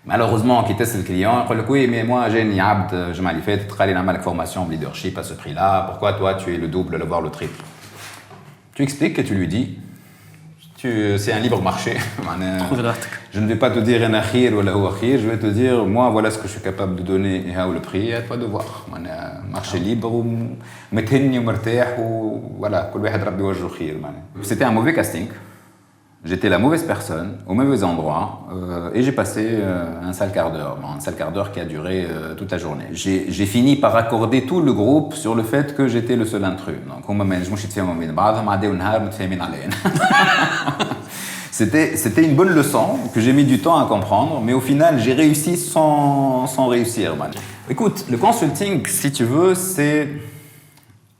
Malheureusement, qui teste le client, il dit oui, mais moi j'ai une abd, je m'en fait, tu as une formation en leadership à ce prix-là. Pourquoi toi tu es le double, voire le triple? Tu expliques et tu lui dis. C'est un libre marché. Je ne vais pas te dire un akhir ou la akhir, je vais te dire moi voilà ce que je suis capable de donner et le prix, à toi de voir. Marché libre ou متهني ومرتاح و voilà كل واحد ربي يوجهه خير. C'était un mauvais casting. J'étais la mauvaise personne, au mauvais endroit, et j'ai passé un sale quart d'heure. Un sale quart d'heure qui a duré toute la journée. J'ai fini par accorder tout le groupe sur le fait que j'étais le seul intrus. Donc, on m'a dit, C'était une bonne leçon que j'ai mis du temps à comprendre, mais au final, j'ai réussi sans réussir. Écoute, le consulting, si tu veux, c'est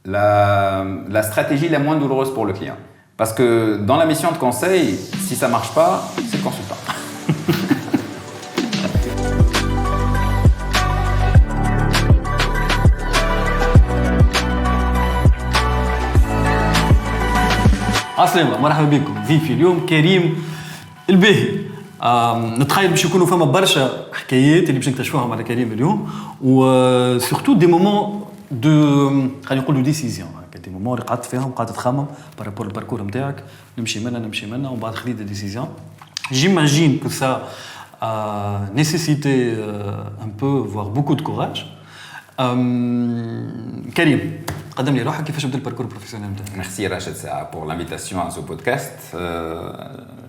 la stratégie la moins douloureuse pour le client. Parce que dans la mission de conseil, si ça ne marche pas, c'est le consultant. عسلامة مرحبا بكم ضيفي اليوم كريم الباهي. نتخيل باش يكونوا فما برشا حكايات اللي باش نكتشفوهم على كريم اليوم و surtout des moments de خلينا نقولوا ديسيزيون دي مومون اللي قعدت فيهم قعدت تخمم بارابور الباركور نتاعك نمشي منا ومن بعد خديت ديسيزيون. J'imagine que ça a nécessité un peu voire beaucoup de courage. كريم قدم لي روحك كيفاش بدا الباركور بروفيسيونيل نتاعك. Merci Rachid Saa pour l'invitation à ce podcast.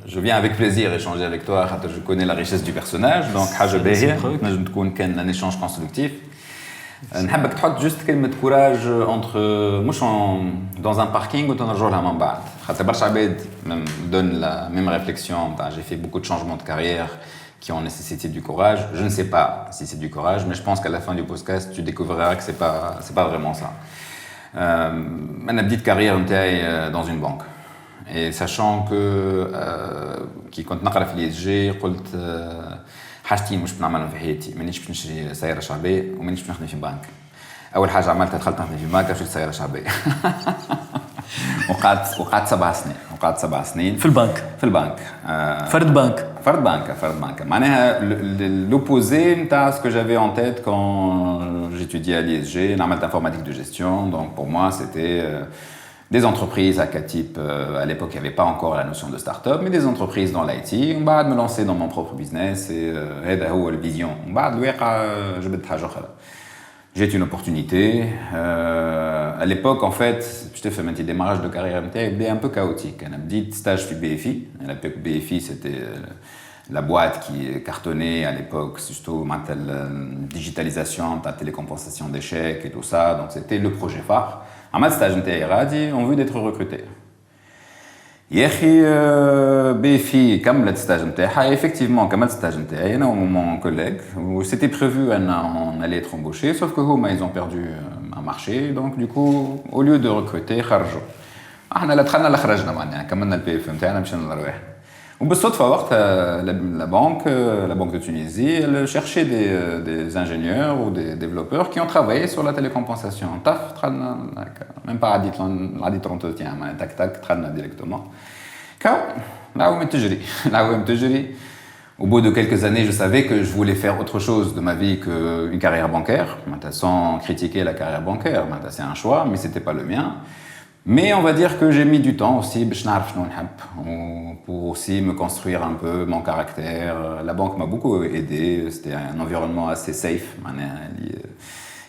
Je viens avec plaisir échanger avec toi car je connais la richesse du personnage donc حاجة باهية نجم تكون كان un échange constructif. نحبك تحط juste كلمة courage entre مش dans un parking ou تنرجع لها من بعد خاطر برشا عباد donne la même réflexion. J'ai fait beaucoup de changements de carrière qui ont nécessité du courage. Je ne sais pas si c'est du courage, mais je pense qu'à la fin du podcast, tu découvriras que c'est pas vraiment ça. Ma petite carrière était dans une banque. Et sachant que qui كنت نقرا في الISG قلت حاجتين مش بنعملهم في حياتي مانيش باش نشري سيارة شعبية ومانيش باش نخدم في بنك. أول حاجة عملتها دخلت نخدم في بنك شريت سيارة شعبية. وقعدت 7 سنين في البنك فرد بنك معناها l'opposé نتاع ce que j'avais en tête quand j'étudiais à l'ISG نعملت informatique de gestion. Donc pour moi c'était des entreprises à quatre types. À l'époque, il n'y avait pas encore la notion de start-up, mais des entreprises dans l'IT. On va me lancer dans mon propre business et c'est la vision. J'ai une opportunité. À l'époque, en fait, je te fais un petit démarrage de carrière un peu chaotique. Un petit stage chez BFI. À l'époque, BFI, c'était la boîte qui cartonnait à l'époque, surtout la digitalisation, la télécompensation d'échecs et tout ça. Donc, c'était le projet phare. عملت ستاج نتاعي غادي on veut d'être recruté. يا اخي بيفي كملت ستاج نتاعها effectivement كملت ستاج نتاعي انا ومون كوليغ و c'était prévu on allait être embauché sauf que هما ils ont perdu un marché donc du coup au lieu de recruter خرجوا. احنا لا دخلنا لا خرجنا معناها كملنا البي اف نتاعنا مشينا للرواح. وبالصدفة وقتها la banque de Tunisie, elle cherchait des ingénieurs ou des développeurs qui ont travaillé sur la télécompensation. Taf, même pas à dit entretien, tac, directement. Là où me tejeri. Au bout de quelques années, je savais que je voulais faire autre chose de ma vie qu'une carrière bancaire. Sans critiquer la carrière bancaire, c'est un choix, mais c'était pas le mien. Mais on va dire que j'ai mis du temps aussi pour aussi me construire un peu mon caractère. La banque m'a beaucoup aidé, c'était un environnement assez safe.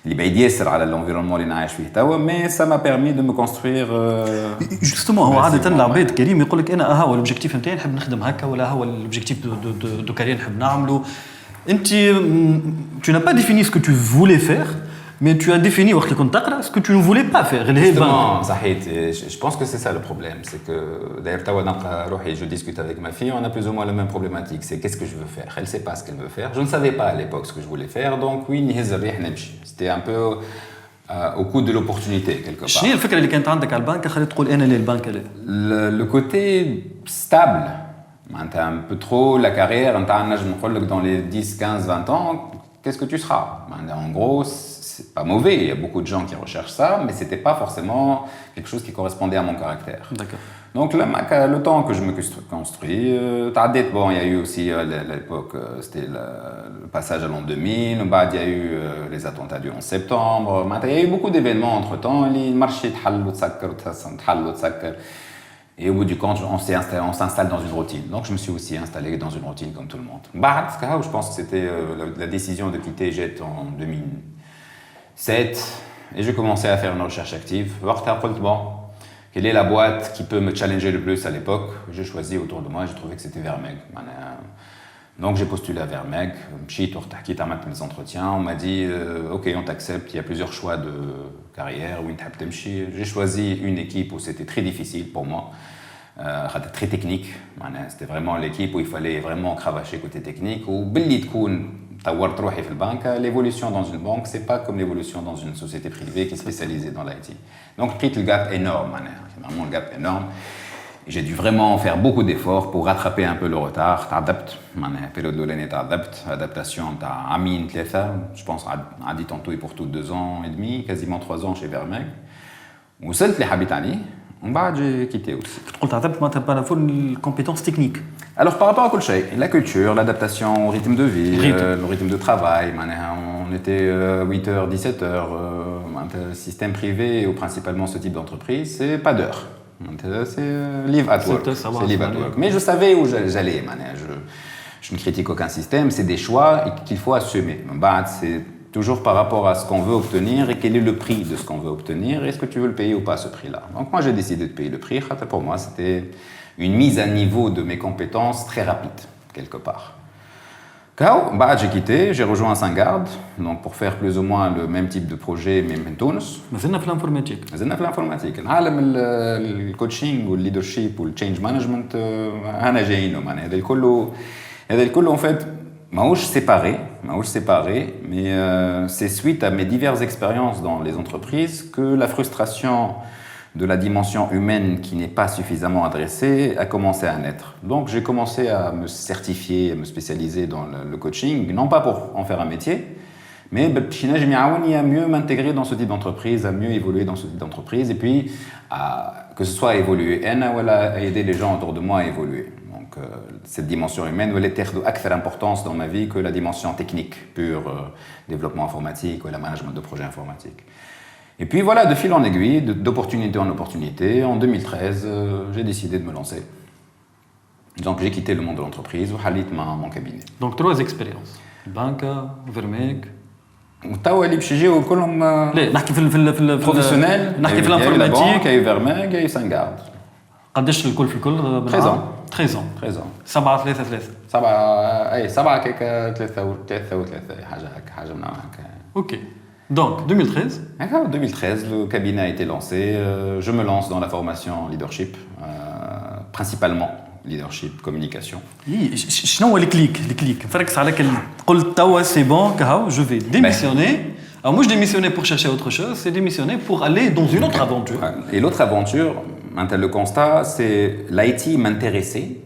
اللي بعيد ياسر على l'environnement اللي نعيش فيه توا mais ça m'a permis de me construire. Justement هو عادة العباد كريم يقول لك انا هو الاوبجيكتيف نتاعي نحب نخدم هكا ولا هو الاوبجيكتيف دو كارير نحب نعمله. انت tu n'as pas défini ce que tu voulais faire mais tu as défini وقت اللي كنت تقرا ce que tu ne voulais pas faire اللي هي البنك. صحيح. Je pense que c'est ça le problème, c'est que d'ailleurs توا نلقى روحي je discute avec ma fille, on a plus ou moins la même problématique, c'est qu'est-ce que je veux faire. Elle sait pas ce qu'elle veut faire. Je ne savais pas à l'époque ce que je voulais faire, donc oui نهز الريح نمشي. C'était un peu au coup de l'opportunité quelque part. شنو الفكرة اللي كانت عندك على البنك خليت تقول انا ليه البنك ليه؟ Le côté stable. معناتها un peu trop la carrière نتاعنا نجم نقول لك dans les 10, 15, 20 ans qu'est-ce que tu seras. En gros c'est pas mauvais, il y a beaucoup de gens qui recherchent ça, mais c'était pas forcément quelque chose qui correspondait à mon caractère. D'accord. Donc le temps que je me construis, bon, il y a eu aussi à l'époque, c'était le passage à l'an 2000, il y a eu les attentats du 11 septembre, il y a eu beaucoup d'événements entre-temps, le marché et au bout du compte, on s'installe dans une routine. Donc je me suis aussi installé dans une routine comme tout le monde. Je pense que c'était la décision de quitter Jet en 2007 et j'ai commencé à faire une recherche active. Bon, quelle est la boîte qui peut me challenger le plus à l'époque? J'ai choisi autour de moi, j'ai trouvé que c'était Vermeg. Donc j'ai postulé à Vermeg, mes entretiens, on m'a dit ok, on t'accepte, il y a plusieurs choix de carrière, j'ai choisi une équipe où c'était très difficile pour moi, très technique, c'était vraiment l'équipe où il fallait vraiment cravacher côté technique, où l'évolution dans une banque, c'est pas comme l'évolution dans une société privée qui est spécialisée dans l'IT. Donc j'ai pris le gap énorme, c'est vraiment le gap énorme. J'ai dû vraiment faire beaucoup d'efforts pour rattraper un peu le retard. Période de l'année, adaptation, Amin, je pense, a dit tantôt et pour tout 2 ans et demi, quasiment 3 ans chez Vermeg. وصلت لحبيتاني ومن بعد j'ai quitté aussi. تقول تعتمد معناتها بارافور الكومبيتونس تكنيك. Alors par rapport à كل شيء, la culture, l'adaptation au rythme de vie, le rythme de travail, on était 8h, 17h, système privé ou principalement ce type d'entreprise, c'est pas d'heure. C'est live at work. C'est live at work. Mais je savais où j'allais. Je ne critique aucun système, c'est des choix qu'il faut assumer. C'est toujours par rapport à ce qu'on veut obtenir et quel est le prix de ce qu'on veut obtenir. Est-ce que tu veux le payer ou pas ce prix-là? Donc moi j'ai décidé de payer le prix. Pour moi c'était une mise à niveau de mes compétences très rapide, quelque part. J'ai quitté, j'ai rejoint Saint-Garde, donc pour faire plus ou moins le même type de projet, mais en Tunis. مازلنا في الانفورماتيك. مازلنا في الانفورماتيك. العالم الكوتشينج والليدرشيب والتشينج مانجمنت انا جايينه معناها هذا الكل en fait ماهوش séparé, mais c'est suite à mes diverses expériences dans les entreprises que la frustration de la dimension humaine qui n'est pas suffisamment adressée a commencé à naître. Donc j'ai commencé à me certifier, à me spécialiser dans le coaching, non pas pour en faire un métier, mais à mieux m'intégrer dans ce type d'entreprise, à mieux évoluer dans ce type d'entreprise, et puis que ce soit à évoluer, à aider les gens autour de moi à évoluer. Donc cette dimension humaine, elle est d'active importance dans ma vie que la dimension technique, pure développement informatique ou le management de projets informatiques. Et puis voilà, de fil en aiguille, d'opportunité en opportunité, en 2013, j'ai décidé de me lancer. Donc j'ai quitté le monde de l'entreprise ou halit mon cabinet. Donc 3 expériences. Banca, Vermeg. وتوا اللي باش يجيو كلهم لا نحكي في بروفيسيونيل. نحكي في الانفورماتيك. كاي Vermeg, كاي Saint-Garde. قداش الكل في الكل؟ 13 ans. 13 ans. 13 ans. 7 3 3. 7 كيك 3 حاجه من هكا. اوكي. Donc 2013. En 2013, le cabinet a été lancé. Je me lance dans la formation en leadership, principalement leadership, communication. شنو هو الكليك فركز على كلمه قلت توا سي بون كهو جو في démissionner. Alors moi je démissionnais pour chercher autre chose, c'est démissionner pour aller dans une autre aventure. Et l'autre aventure, le constat, c'est l'IT m'intéressait,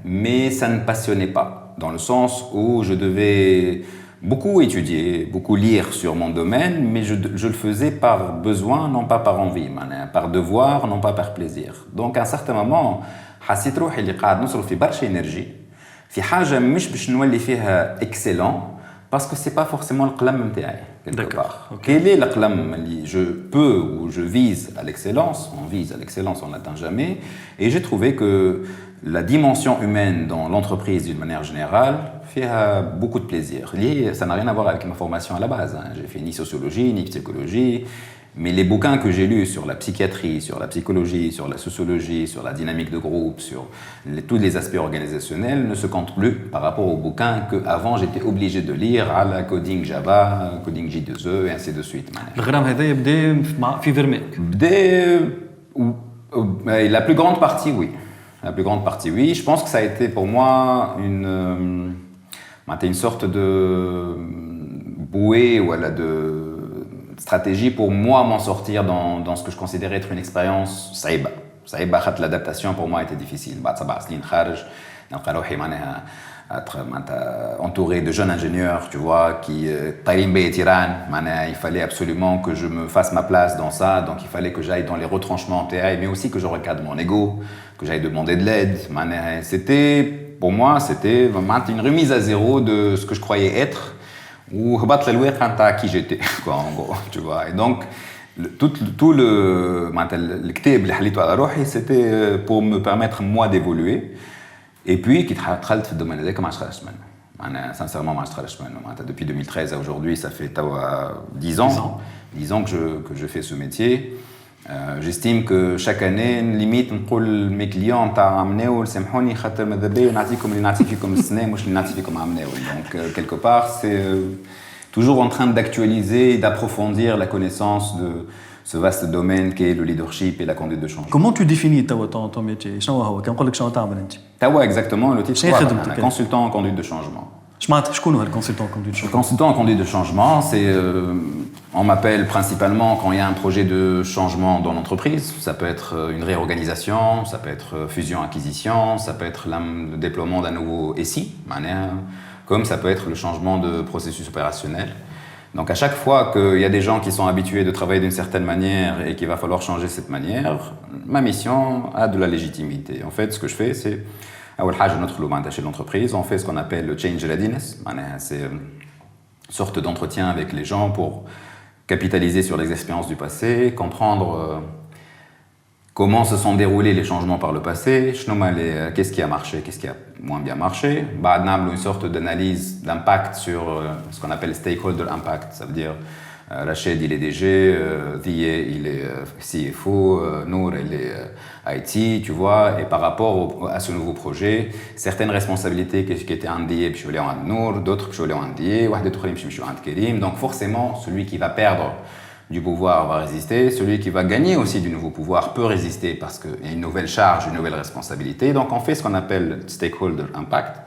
mais ça ne passionnait pas, dans le sens où je devais beaucoup étudier, beaucoup lire sur mon domaine, mais je le faisais par besoin, non pas par envie, par devoir, non pas par plaisir. Donc à un certain moment, حسيت روحي اللي قاعد نصرف في برشا énergie في حاجة مش باش نولي فيها excellent, parce que c'est pas forcément le قلم نتاعي quelque part. Quel est le قلم اللي je peux ou je vise à l'excellence? On vise à l'excellence, on n'atteint jamais. Et j'ai trouvé que la dimension humaine dans l'entreprise d'une manière générale fait beaucoup de plaisir. Ça n'a rien à voir avec ma formation à la base. J'ai fait ni sociologie, ni psychologie. Mais les bouquins que j'ai lus sur la psychiatrie, sur la psychologie, sur la sociologie, sur la dynamique de groupe, sur tous les aspects organisationnels ne se comptent plus par rapport aux bouquins qu'avant j'étais obligé de lire à la coding Java, coding J2E et ainsi de suite. الغرام هذا يبدا في Vermeg. La plus grande partie, oui. La plus grande partie, oui. Je pense que ça a été pour moi une sorte de bouée ou de stratégie pour moi m'en sortir dans ce que je considérais être une expérience صعيبة. L'adaptation pour moi était difficile. بعد 7 سنين خارج نلقى روحي معناها être entouré de jeunes ingénieurs, tu vois, qui il fallait absolument que je me fasse ma place dans ça, donc il fallait que j'aille dans les retranchements TI, mais aussi que je recadre mon ego, que j'aille demander de l'aide. C'était, pour moi, c'était une remise à zéro de ce que je croyais être, ou qui j'étais, quoi, en gros, tu vois. Et donc, tout le c'était pour me permettre, moi, d'évoluer. Et puis, qui دخلت في الدومين هذاك ما عادش منه. Sincèrement, ما عادش منه. Depuis 2013 à aujourd'hui, ça fait 10 ans. 10 ans que je fais ce métier. J'estime que chaque année, limite, نقول mes clients تاع عمناو سامحوني خاطر ماذا بيا نعطيكم اللي نعطي فيكم السنة مش اللي نعطي فيكم عمناو. Donc, quelque part, c'est toujours en train d'actualiser et d'approfondir la connaissance de ce vaste domaine qu'est le leadership et la conduite de changement. Comment tu définis ton métier? شنو هو؟ كان نقول لك شنو تعمل انت؟ توا exactement le titre. شنو خدمتك؟ Consultant en conduite de changement. شكون هو الكونسلتون كونديت Le consultant en conduite de changement, c'est on m'appelle principalement quand il y a un projet de changement dans l'entreprise. Ça peut être une réorganisation, ça peut être fusion-acquisition, ça peut être le déploiement d'un nouveau SI, comme ça peut être le changement de processus opérationnel. Donc à chaque fois qu'il y a des gens qui sont habitués de travailler d'une certaine manière et qu'il va falloir changer cette manière, ma mission a de la légitimité. En fait, ce que je fais, c'est chez l'entreprise, on fait ce qu'on appelle le change readiness. C'est une sorte d'entretien avec les gens pour capitaliser sur les expériences du passé, comprendre comment se sont déroulés les changements par le passé, qu'est-ce qui a marché, qu'est-ce qui a moins bien marché. Une sorte d'analyse d'impact sur ce qu'on appelle stakeholder impact, ça veut dire Rachid, il est DG, Thié, il est CFO, Nour, il est IT, tu vois, et par rapport à ce nouveau projet, certaines responsabilités qui étaient en Thié, puis je vais en Nour, d'autres je vais en Thié, donc forcément, celui qui va perdre du pouvoir va résister, celui qui va gagner aussi du nouveau pouvoir peut résister parce qu'il y a une nouvelle charge, une nouvelle responsabilité. Donc on fait ce qu'on appelle stakeholder impact.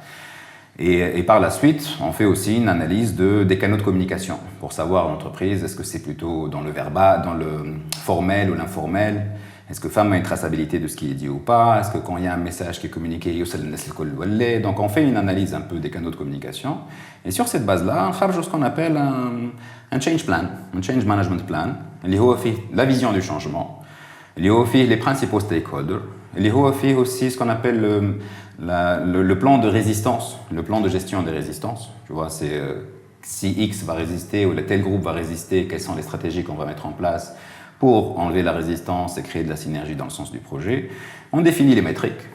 Et par la suite, on fait aussi une analyse des canaux de communication pour savoir l'entreprise, est-ce que c'est plutôt dans le verbal, dans le formel ou l'informel, est-ce que femme a une traçabilité de ce qui est dit ou pas, est-ce que quand il y a un message qui est communiqué, donc on fait une analyse un peu des canaux de communication. Et sur cette base-là, on fait ce qu'on appelle un change plan, un change management plan, اللي هو فيه la vision du changement, اللي هو فيه les principaux stakeholders, اللي هو فيه aussi ce qu'on appelle le plan de résistance, le plan de gestion des résistances. Tu vois, c'est si X va résister ou tel groupe va résister, quelles sont les stratégies qu'on va mettre en place pour enlever la résistance et créer de la synergie dans le sens du projet. On définit les métriques.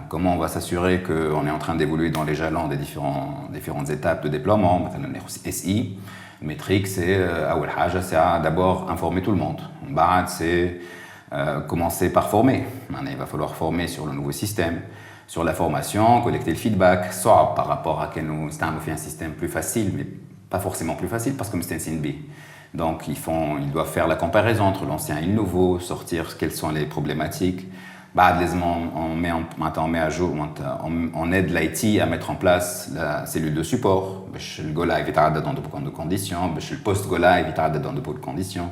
Comment on va s'assurer qu'on est en train d'évoluer dans les jalons des différentes étapes de déploiement. SI, métrique, c'est d'abord informer tout le monde. C'est commencer par former. Il va falloir former sur le nouveau système, sur la formation, collecter le feedback, soit par rapport à quel nous fait un système plus facile, mais pas forcément plus facile parce que c'est un CNB. Donc ils doivent faire la comparaison entre l'ancien et le nouveau, sortir quelles sont les problématiques. On aide l'IT à mettre en place la cellule de support. Le go live est dans de bonnes conditions, le post go live est dans de bonnes conditions.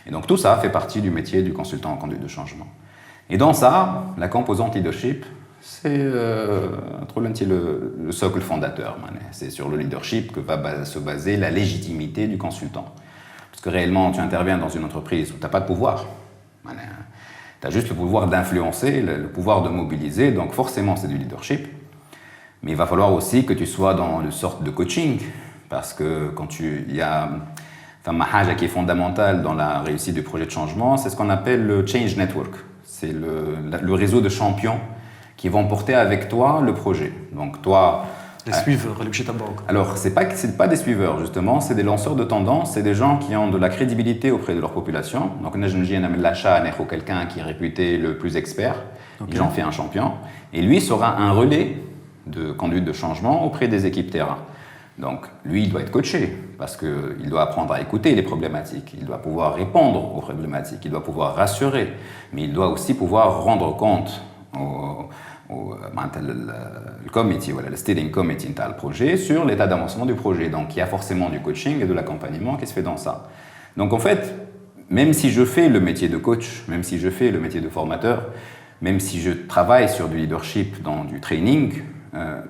Et donc tout ça fait partie du métier du consultant en conduite de changement. Et dans ça, la composante leadership, c'est le socle fondateur. C'est sur le leadership que va se baser la légitimité du consultant. Parce que réellement, tu interviens dans une entreprise où tu n'as pas de pouvoir. Tu as juste le pouvoir d'influencer, le pouvoir de mobiliser, donc forcément c'est du leadership. Mais il va falloir aussi que tu sois dans une sorte de coaching, parce que il y a un haja qui est fondamental dans la réussite du projet de changement, c'est ce qu'on appelle le change network. C'est le réseau de champions qui vont porter avec toi le projet. Donc toi... Les suiveurs, les petits Alors, c'est pas des suiveurs, justement, c'est des lanceurs de tendance, c'est des gens qui ont de la crédibilité auprès de leur population. Donc, l'achat, quelqu'un qui est réputé le plus expert, il en fait un champion, et lui sera un relais de conduite de changement auprès des équipes terrain. Donc, lui, il doit être coaché, parce qu'il doit apprendre à écouter les problématiques, il doit pouvoir répondre aux problématiques, il doit pouvoir rassurer, mais il doit aussi pouvoir rendre compte le committee, le steering committee le projet sur l'état d'avancement du projet. Donc il y a forcément du coaching et de l'accompagnement qui se fait dans ça. Donc en fait, même si je fais le métier de coach, même si je fais le métier de formateur, même si je travaille sur du leadership dans du training,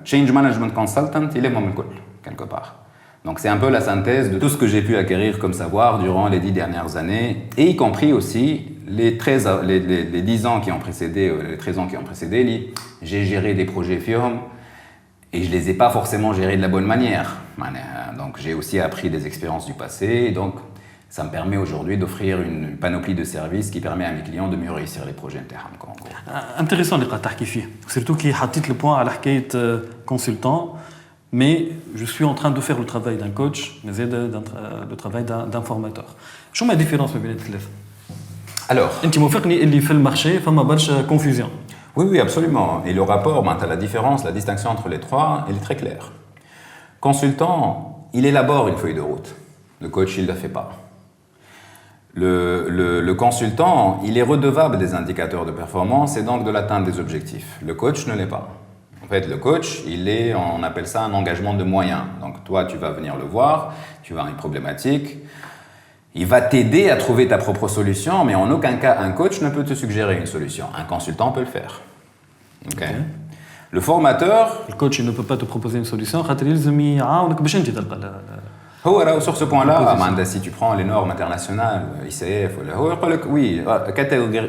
Change Management Consultant, il est mon quelque part. Donc c'est un peu la synthèse de tout ce que j'ai pu acquérir comme savoir durant les 10 dernières années, et y compris aussi les 10 ans qui ont précédé, les 13 ans qui ont précédé, j'ai géré des projets firmes et je ne les ai pas forcément gérés de la bonne manière. Donc j'ai aussi appris des expériences du passé, donc ça me permet aujourd'hui d'offrir une panoplie de services qui permet à mes clients de mieux réussir les projets internes. Intéressant اللي قاعد تحكي فيه, surtout qui حطيت le point على حكاية consultant, mais je suis en train de faire le travail d'un coach, mais le travail d'un formateur. شو ما différence بين الثلاثة؟ Alors, انت موافقني اللي في المارشي فما برشا confusion. Oui, oui, absolument. Et le rapport, la différence, la distinction entre les trois, elle est très claire. Consultant, il élabore une feuille de route. Le coach, il ne la fait pas. Le consultant, il est redevable des indicateurs de performance et donc de l'atteinte des objectifs. Le coach ne l'est pas. En fait, le coach, on appelle ça un engagement de moyens. Donc toi, tu vas venir le voir, tu vas avoir une problématique. Il va t'aider à trouver ta propre solution, mais en aucun cas, un coach ne peut te suggérer une solution. Un consultant peut le faire. Okay. Le formateur... Le coach, il ne peut pas te proposer une solution. Sur ce point-là, si tu prends les normes internationales, ICF, oui,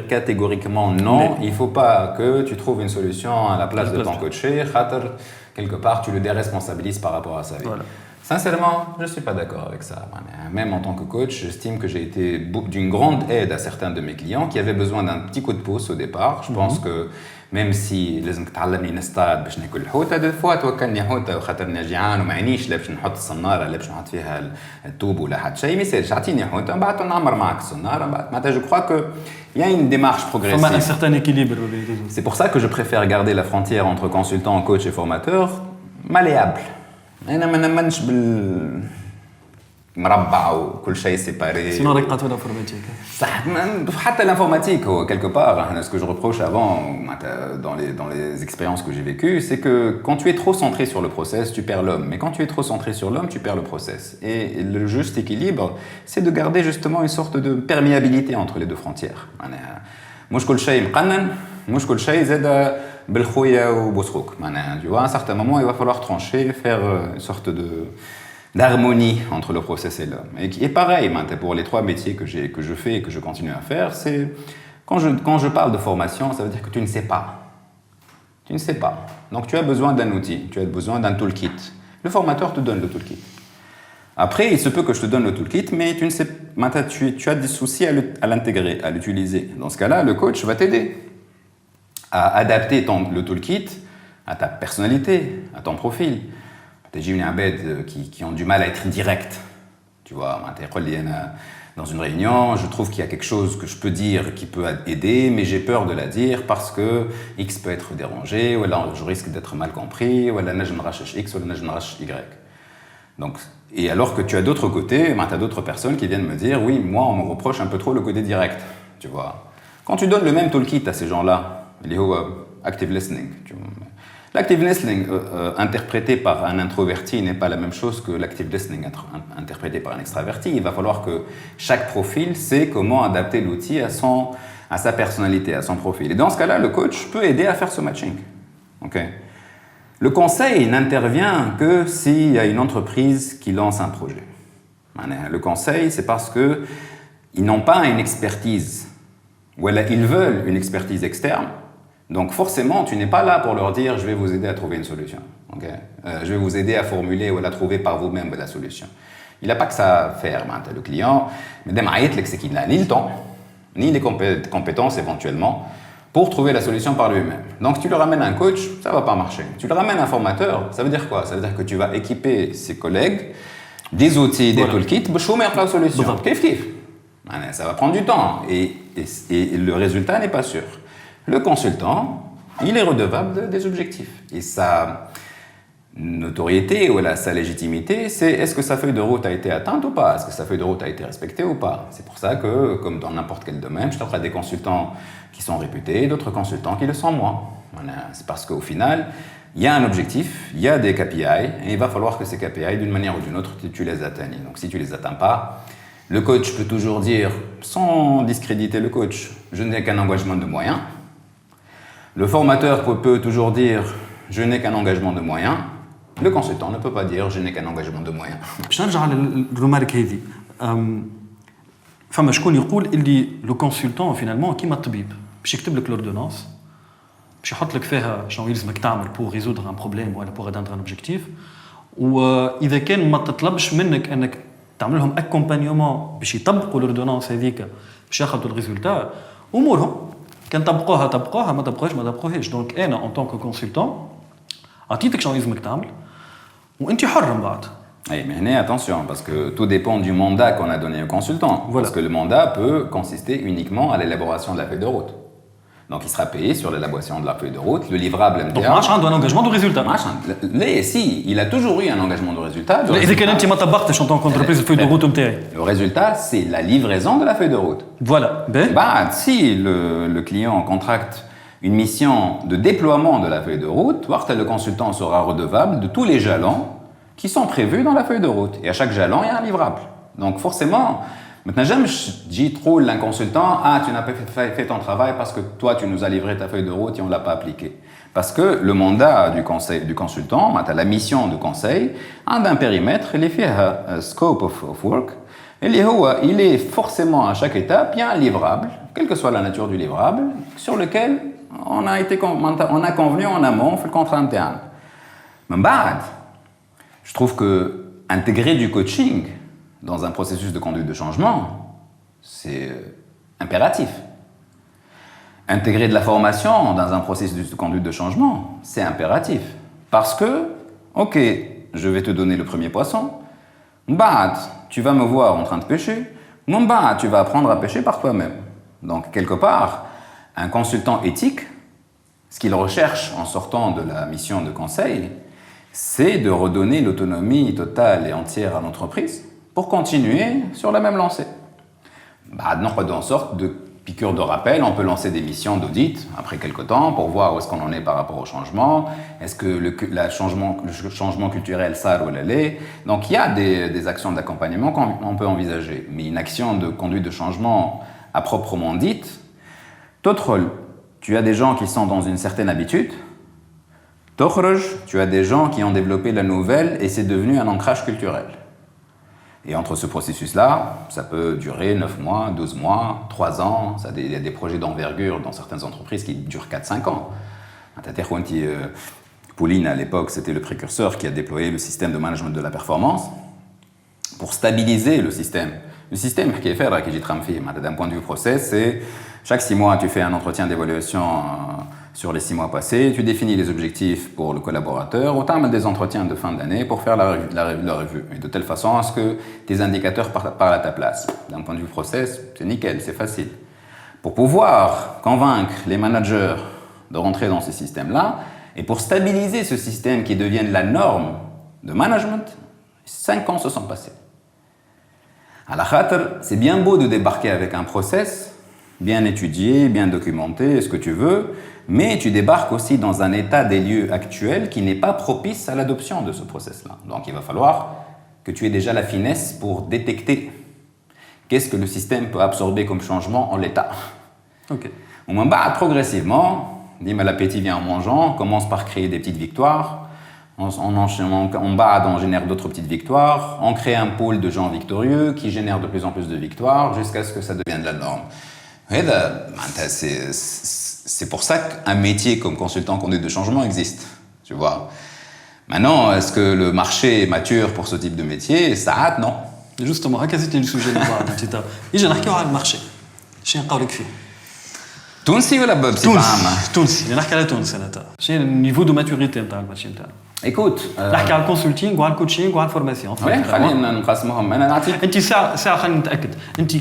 catégoriquement non, il ne faut pas que tu trouves une solution à la place de ton coaché. Quelque part, tu le déresponsabilises par rapport à sa vie. Voilà. Sincèrement, je ne suis pas d'accord avec ça. Même en tant que coach, j'estime que j'ai été d'une grande aide à certains de mes clients qui avaient besoin d'un petit coup de pouce au départ. Je pense que même si لازم تعلمني نصطاد باش ناكل الحوته دو فوا توكلني حوته وخاطرني جيعان ومعنيش لا باش نحط الصناره لا باش نحط فيها الطوب ولا حتى شيء ما يصيرش اعطيني حوته من بعد نعمر معك الصناره معناتها جو كخوا كو il y a une démarche progressive. Un certain équilibre. C'est pour ça que je préfère garder la frontière entre consultant, coach et formateur malléable. انا ما نمنش مربع وكل شيء séparé. Sinon راك قاطع l'informatique. صح حتى l'informatique quelque part ce que je reproche avant dans les expériences que j'ai vécues c'est que quand tu es trop centré sur le process tu perds l'homme, mais quand tu es trop centré sur l'homme tu perds le process, et le juste équilibre c'est de garder justement une sorte de perméabilité entre les deux frontières. مش كل شيء مقنن مش كل شيء زاد بالخويا وبوسخوك. Tu vois, à un certain moment il va falloir trancher, faire une sorte d'harmonie entre le process et l'homme. Et pareil, pour les trois métiers que je fais et que je continue à faire, c'est quand je parle de formation, ça veut dire que tu ne sais pas. Tu ne sais pas. Donc tu as besoin d'un outil, tu as besoin d'un toolkit. Le formateur te donne le toolkit. Après, il se peut que je te donne le toolkit, mais tu ne sais, tu as des soucis à l'intégrer, à l'utiliser. Dans ce cas-là, le coach va t'aider à adapter le toolkit à ta personnalité, à ton profil. J'ai une abed qui ont du mal à être direct. Tu vois, dans une réunion, je trouve qu'il y a quelque chose que je peux dire qui peut aider, mais j'ai peur de la dire parce que X peut être dérangé, ou là je risque d'être mal compris, ou là je me rache X, ou là je me rache Y. Donc, et alors que tu as d'autres côtés, tu as d'autres personnes qui viennent me dire, oui, moi on me reproche un peu trop le côté direct. Tu vois, quand tu donnes le même toolkit à ces gens-là, il y a active listening. L'active listening interprété par un introverti n'est pas la même chose que l'active listening interprété par un extraverti. Il va falloir que chaque profil sait comment adapter l'outil à sa personnalité, à son profil. Et dans ce cas-là, le coach peut aider à faire ce matching. Okay. Le conseil n'intervient que s'il y a une entreprise qui lance un projet. Le conseil, c'est parce qu'ils n'ont pas une expertise, ou ils veulent une expertise externe. Donc forcément, tu n'es pas là pour leur dire « je vais vous aider à trouver une solution okay. Je vais vous aider à formuler ou à la trouver par vous-même la solution ». Il n'a pas que ça à faire, le client. Mais c'est qu'il n'a ni le temps, ni les compétences éventuellement pour trouver la solution par lui-même. Donc tu le ramènes à un coach, ça ne va pas marcher. Tu le ramènes à un formateur, ça veut dire quoi? Ça veut dire que tu vas équiper ses collègues des outils, des toolkits pour soumettre la solution. Kif kif. Ça va prendre du temps et le résultat n'est pas sûr. Le consultant, il est redevable des objectifs. Et sa notoriété ou sa légitimité, c'est est-ce que sa feuille de route a été atteinte ou pas? Est-ce que sa feuille de route a été respectée ou pas? C'est pour ça que, comme dans n'importe quel domaine, je t'offre des consultants qui sont réputés, d'autres consultants qui le sont moins. C'est parce qu'au final, il y a un objectif, il y a des KPI, et il va falloir que ces KPI, d'une manière ou d'une autre, tu les atteignes. Donc si tu ne les atteins pas, le coach peut toujours dire, sans discréditer le coach, je n'ai qu'un engagement de moyens. Le formateur peut toujours dire je n'ai qu'un engagement de moyens, le consultant ne peut pas dire je n'ai qu'un engagement de moyens. باش نرجع للرومارك هذه فما شكون يقول اللي لو كونسلتون فينالمون كيما الطبيب باش يكتب لك لوردونانس باش يحط لك فيها شنو يلزمك تعمل بور ريزودر ان بروبليم ولا بور اتاندر ان اوبجيكتيف واذا كان ما تطلبش منك انك تعمل لهم اكومبانيومون باش يطبقوا لوردونانس هذيك باش ياخذوا الريزولتا امورهم كان طبقوها ما طبقوهاش دونك انا ان طونك كونسلتون عطيتك شنو يلزمك تعمل وانت حر من بعد. Oui, mais attention, parce que tout dépend du mandat qu'on a donné au consultant. Voilà. Parce que le mandat peut consister uniquement à l'élaboration de la feuille de route. Donc il sera payé sur l'élaboration de la feuille de route, le livrable MTA. Donc Marchand a un engagement de résultat. Si, il a toujours eu un engagement de résultat. إذا كان أنت ما طبقتش en tant qu'entreprise feuille de route MTA. Le résultat, c'est la livraison de la feuille de route. Voilà. Si le client contracte une mission de déploiement de la feuille de route, le consultant sera redevable de tous les jalons qui sont prévus dans la feuille de route. Et à chaque jalon, il y a un livrable. Donc forcément, maintenant j'aime dis trop l'inconsultant, tu n'as pas fait ton travail parce que toi tu nous as livré ta feuille de route et on ne l'a pas appliquée. Parce que le mandat du consultant, la mission de conseil, a un périmètre, il est fait un scope of work, il est forcément à chaque étape, il y a un livrable, quelle que soit la nature du livrable, sur lequel on a convenu en amont, on fait le contrat interne. Mais je trouve que intégrer du coaching dans un processus de conduite de changement, c'est impératif. Intégrer de la formation dans un processus de conduite de changement, c'est impératif. Parce que, ok, je vais te donner le premier poisson, tu vas me voir en train de pêcher, tu vas apprendre à pêcher par toi-même. Donc, quelque part, un consultant éthique, ce qu'il recherche en sortant de la mission de conseil, c'est de redonner l'autonomie totale et entière à l'entreprise pour continuer sur la même lancée. En sorte de piqûre de rappel, on peut lancer des missions d'audit après quelques temps pour voir où est-ce qu'on en est par rapport au changement, est-ce que le changement culturel, ça ou l'est. Donc il y a des actions d'accompagnement qu'on peut envisager, mais une action de conduite de changement à proprement dite, tu as des gens qui sont dans une certaine habitude, tu as des gens qui ont développé la nouvelle et c'est devenu un ancrage culturel. Et entre ce processus-là, ça peut durer 9 mois, 12 mois, 3 ans. Il y a des projets d'envergure dans certaines entreprises qui durent 4-5 ans. Pauline, à l'époque, c'était le précurseur qui a déployé le système de management de la performance pour stabiliser le système. Le système qui est fait, d'un point de vue process, c'est chaque 6 mois, tu fais un entretien d'évaluation sur les 6 mois passés, tu définis les objectifs pour le collaborateur, ou tu as des entretiens de fin d'année pour faire la revue. Et de telle façon à ce que tes indicateurs parlent à ta place. D'un point de vue process, c'est nickel, c'est facile. Pour pouvoir convaincre les managers de rentrer dans ces systèmes-là, et pour stabiliser ce système qui devienne la norme de management, 5 ans se sont passés. À la khatr, c'est bien beau de débarquer avec un process bien étudié, bien documenté, ce que tu veux, mais tu débarques aussi dans un état des lieux actuel qui n'est pas propice à l'adoption de ce process-là. Donc il va falloir que tu aies déjà la finesse pour détecter qu'est-ce que le système peut absorber comme changement en l'état. Okay. Progressivement, l'appétit vient en mangeant, on commence par créer des petites victoires, on génère d'autres petites victoires, on crée un pôle de gens victorieux qui génère de plus en plus de victoires jusqu'à ce que ça devienne la norme. C'est pour ça qu'un métier comme consultant conduite de changement existe, tu vois. Maintenant, est-ce que le marché est mature pour ce type de métier? Ça, non. Justement, c'était le sujet de base. Il y a un marché. Je suis un fille. تونسي ولا بصفة عامة؟ تونسي، نحكي على تونس أنا. شنو النيفو دو ماتوريتي نتاع المارشي نتاعنا؟ Écoute, نحكي على الكونسلتينغ وعلى الكوتشينغ وعلى الفورماسيون. خلينا نقسمهم. أنا نعطيك. أنت ساعة خلينا نتأكد. أنت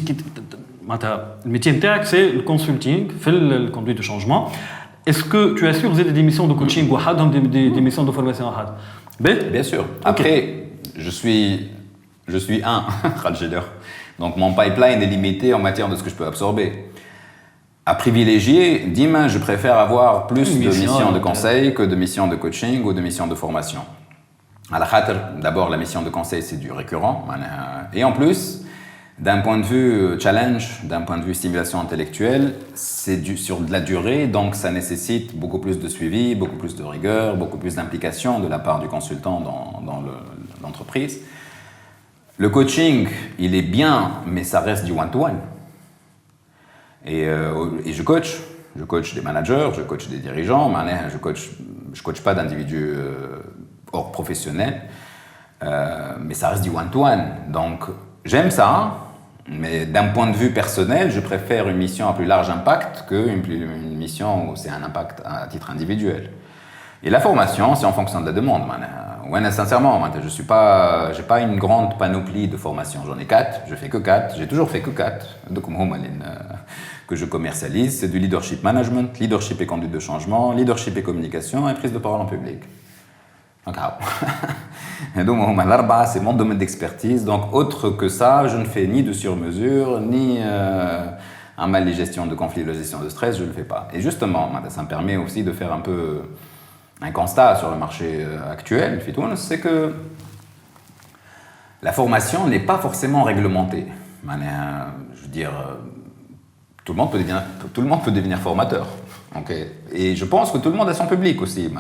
معناتها الميتي نتاعك سي الكونسلتينغ في الكوندويت دو شونجمون. Est-ce que tu assures des missions de coaching وحدهم des missions de formation وحدهم؟ Bien sûr. Après, je suis un Khaljeler. Donc mon pipeline est limité en matière de ce que je peux absorber. À privilégier, dis-moi, je préfère avoir plus de missions de conseil que de missions de coaching ou de missions de formation. À la khatr, d'abord, la mission de conseil, c'est du récurrent. Et en plus, D'un point de vue challenge, d'un point de vue stimulation intellectuelle, c'est sur de la durée, donc ça nécessite beaucoup plus de suivi, beaucoup plus de rigueur, beaucoup plus d'implication de la part du consultant dans l'entreprise. Le coaching, il est bien, mais ça reste du one-to-one. Et je coach des managers, je coach des dirigeants, je coach pas d'individus hors professionnels, mais ça reste du one-to-one. Donc j'aime ça. Mais d'un point de vue personnel, je préfère une mission à plus large impact qu'une mission où c'est un impact à titre individuel. Et la formation, c'est en fonction de la demande. Ouais, sincèrement, j'ai pas une grande panoplie de formations. J'en ai 4, je fais que 4, j'ai toujours fait que 4. Donc, que je commercialise, c'est du leadership management, leadership et conduite de changement, leadership et communication et prise de parole en public. Donc, c'est mon domaine d'expertise. Donc, autre que ça, je ne fais ni de sur-mesure, ni un mal de gestion de conflits, de gestion de stress, je ne le fais pas. Et justement, ça me permet aussi de faire un peu un constat sur le marché actuel, c'est que la formation n'est pas forcément réglementée. Je veux dire, tout le monde peut devenir formateur. Okay. Et je pense que tout le monde a son public aussi.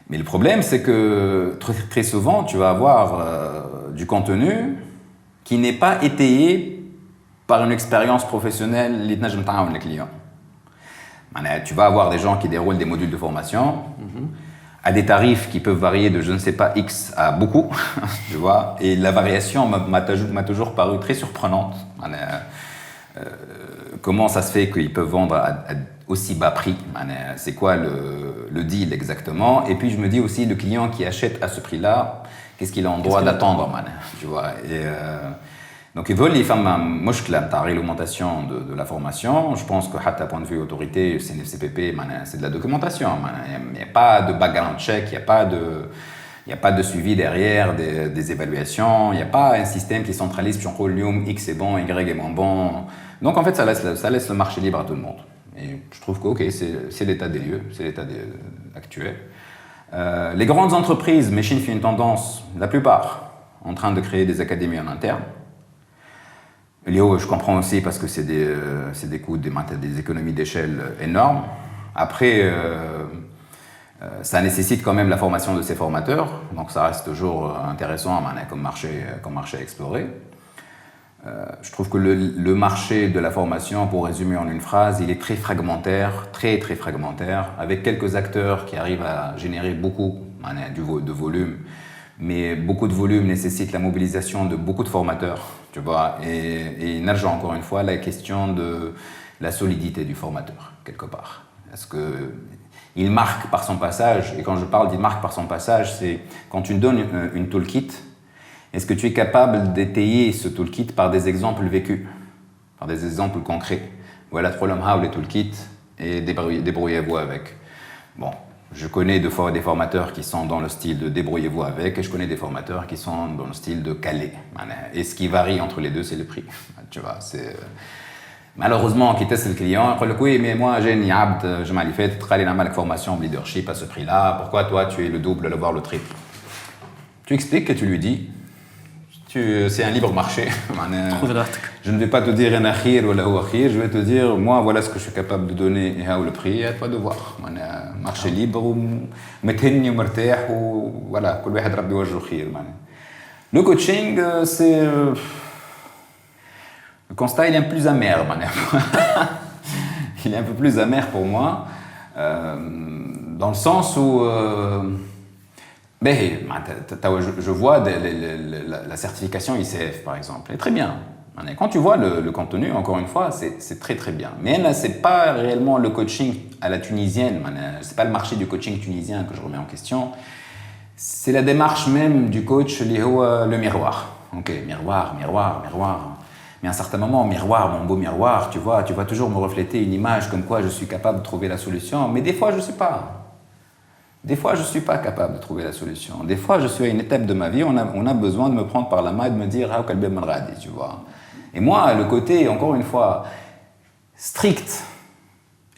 Mais le problème, c'est que très souvent, tu vas avoir du contenu qui n'est pas étayé par une expérience professionnelle les clients. Tu vas avoir des gens qui déroulent des modules de formation à des tarifs qui peuvent varier de je ne sais pas X à beaucoup, tu vois. Et la variation m'a toujours paru très surprenante. Comment ça se fait qu'ils peuvent vendre à aussi bas prix? C'est quoi le deal exactement? Et puis je me dis aussi, le client qui achète à ce prix-là, qu'est-ce qu'il a en droit d'attendre, tu vois? Donc ils veulent une réglementation de la formation. Je pense que, à point de vue autorité, CNFCPP, c'est de la documentation. Il n'y a pas de background check, il n'y a pas de suivi derrière, des évaluations. Il n'y a pas un système qui centralise sur X est bon, Y est moins bon. Donc en fait, ça laisse le marché libre à tout le monde. Et je trouve que c'est l'état des lieux, c'est l'état actuel. Les grandes entreprises, Machine fait une tendance, la plupart, en train de créer des académies en interne. Je comprends aussi parce que c'est des coûts, des économies d'échelle énormes. Après, ça nécessite quand même la formation de ces formateurs, donc ça reste toujours intéressant comme marché à explorer. Je trouve que le marché de la formation, pour résumer en une phrase, il est très fragmentaire, très très fragmentaire, avec quelques acteurs qui arrivent à générer beaucoup de volume. Mais beaucoup de volume nécessite la mobilisation de beaucoup de formateurs, tu vois. Et nage encore une fois la question de la solidité du formateur, quelque part. Est-ce qu'il marque par son passage, et quand je parle d'il marque par son passage, c'est quand tu donnes une toolkit, est-ce que tu es capable d'étayer ce toolkit par des exemples vécus, par des exemples concrets? Voilà, les toolkits, et débrouillez-vous avec. Bon. Je connais des formateurs qui sont dans le style de débrouillez-vous avec, et je connais des formateurs qui sont dans le style de caler. Et ce qui varie entre les deux, c'est le prix. Tu vois, malheureusement, qui teste le client, il dit oui, mais moi j'ai une abd, je m'en fait, tu as une formation leadership à ce prix-là, pourquoi toi tu es le double, voire le triple? Tu expliques et tu lui dis, c'est un libre marché. Je ne vais pas te dire un akhir ou la akhir, je vais te dire, moi, voilà ce que je suis capable de donner et le prix, et à toi de voir. Marché libre, voilà, le coaching, c'est. Le constat, il est un peu plus amer. Il est un peu plus amer pour moi, dans le sens où. Je vois la certification ICF, par exemple, elle est très bien. Quand tu vois le contenu, encore une fois, c'est très très bien. Mais ce n'est pas réellement le coaching à la tunisienne, ce n'est pas le marché du coaching tunisien que je remets en question. C'est la démarche même du coach, le miroir. Ok, miroir. Mais à un certain moment, miroir, mon beau miroir, tu vas toujours me refléter une image comme quoi je suis capable de trouver la solution. Mais des fois, je ne sais pas. Des fois, je ne suis pas capable de trouver la solution. Des fois, je suis à une étape de ma vie, on a besoin de me prendre par la main et de me dire « Ah, quel bien tu vois ». Et moi, le côté, encore une fois, strict,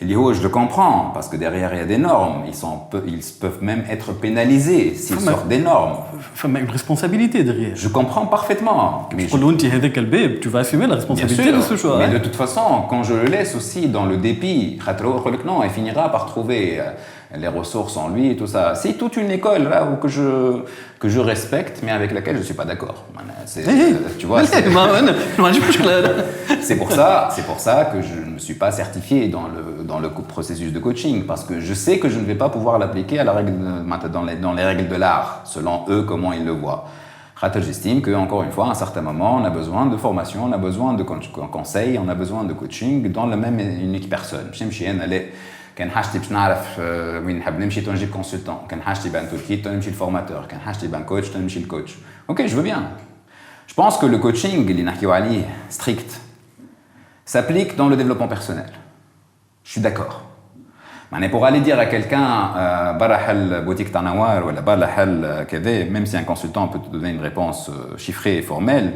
je le comprends, parce que derrière, il y a des normes. Ils peuvent même être pénalisés s'ils sortent des normes. فما une responsabilité derrière. Je comprends parfaitement. Mais تقول له انت هذاك الباب tu vas assumer la bien responsabilité de ce sûr, choix. mais de toute façon, quand je le laisse aussi dans le dépit, non, il finira par trouver les ressources en lui et tout ça. C'est toute une école là où que je respecte, mais avec laquelle je suis pas d'accord. Tu vois, c'est pour ça que je ne suis pas certifié dans le processus de coaching, parce que je sais que je ne vais pas pouvoir l'appliquer à la règle dans les règles de l'art, selon eux comment ils le voient. J'estime qu'encore une fois, à un certain moment, on a besoin de formation, on a besoin de conseils, on a besoin de coaching dans la même unique personne. كان حاجتي باش نعرف وين نحب نمشي تو نجيب كونسلتون كان حاجتي بان تركي تو نمشي الفورماتور كان حاجتي بان كوتش تو نمشي الكوتش اوكي je veux bien. Je pense que le coaching اللي نحكيو عليه strict s'applique dans le développement personnel. Je suis d'accord. Mais pour aller dire à quelqu'un برا حل بوتيك تاع نوار ولا برا حل كذا, même si un consultant peut te donner une réponse chiffrée et formelle,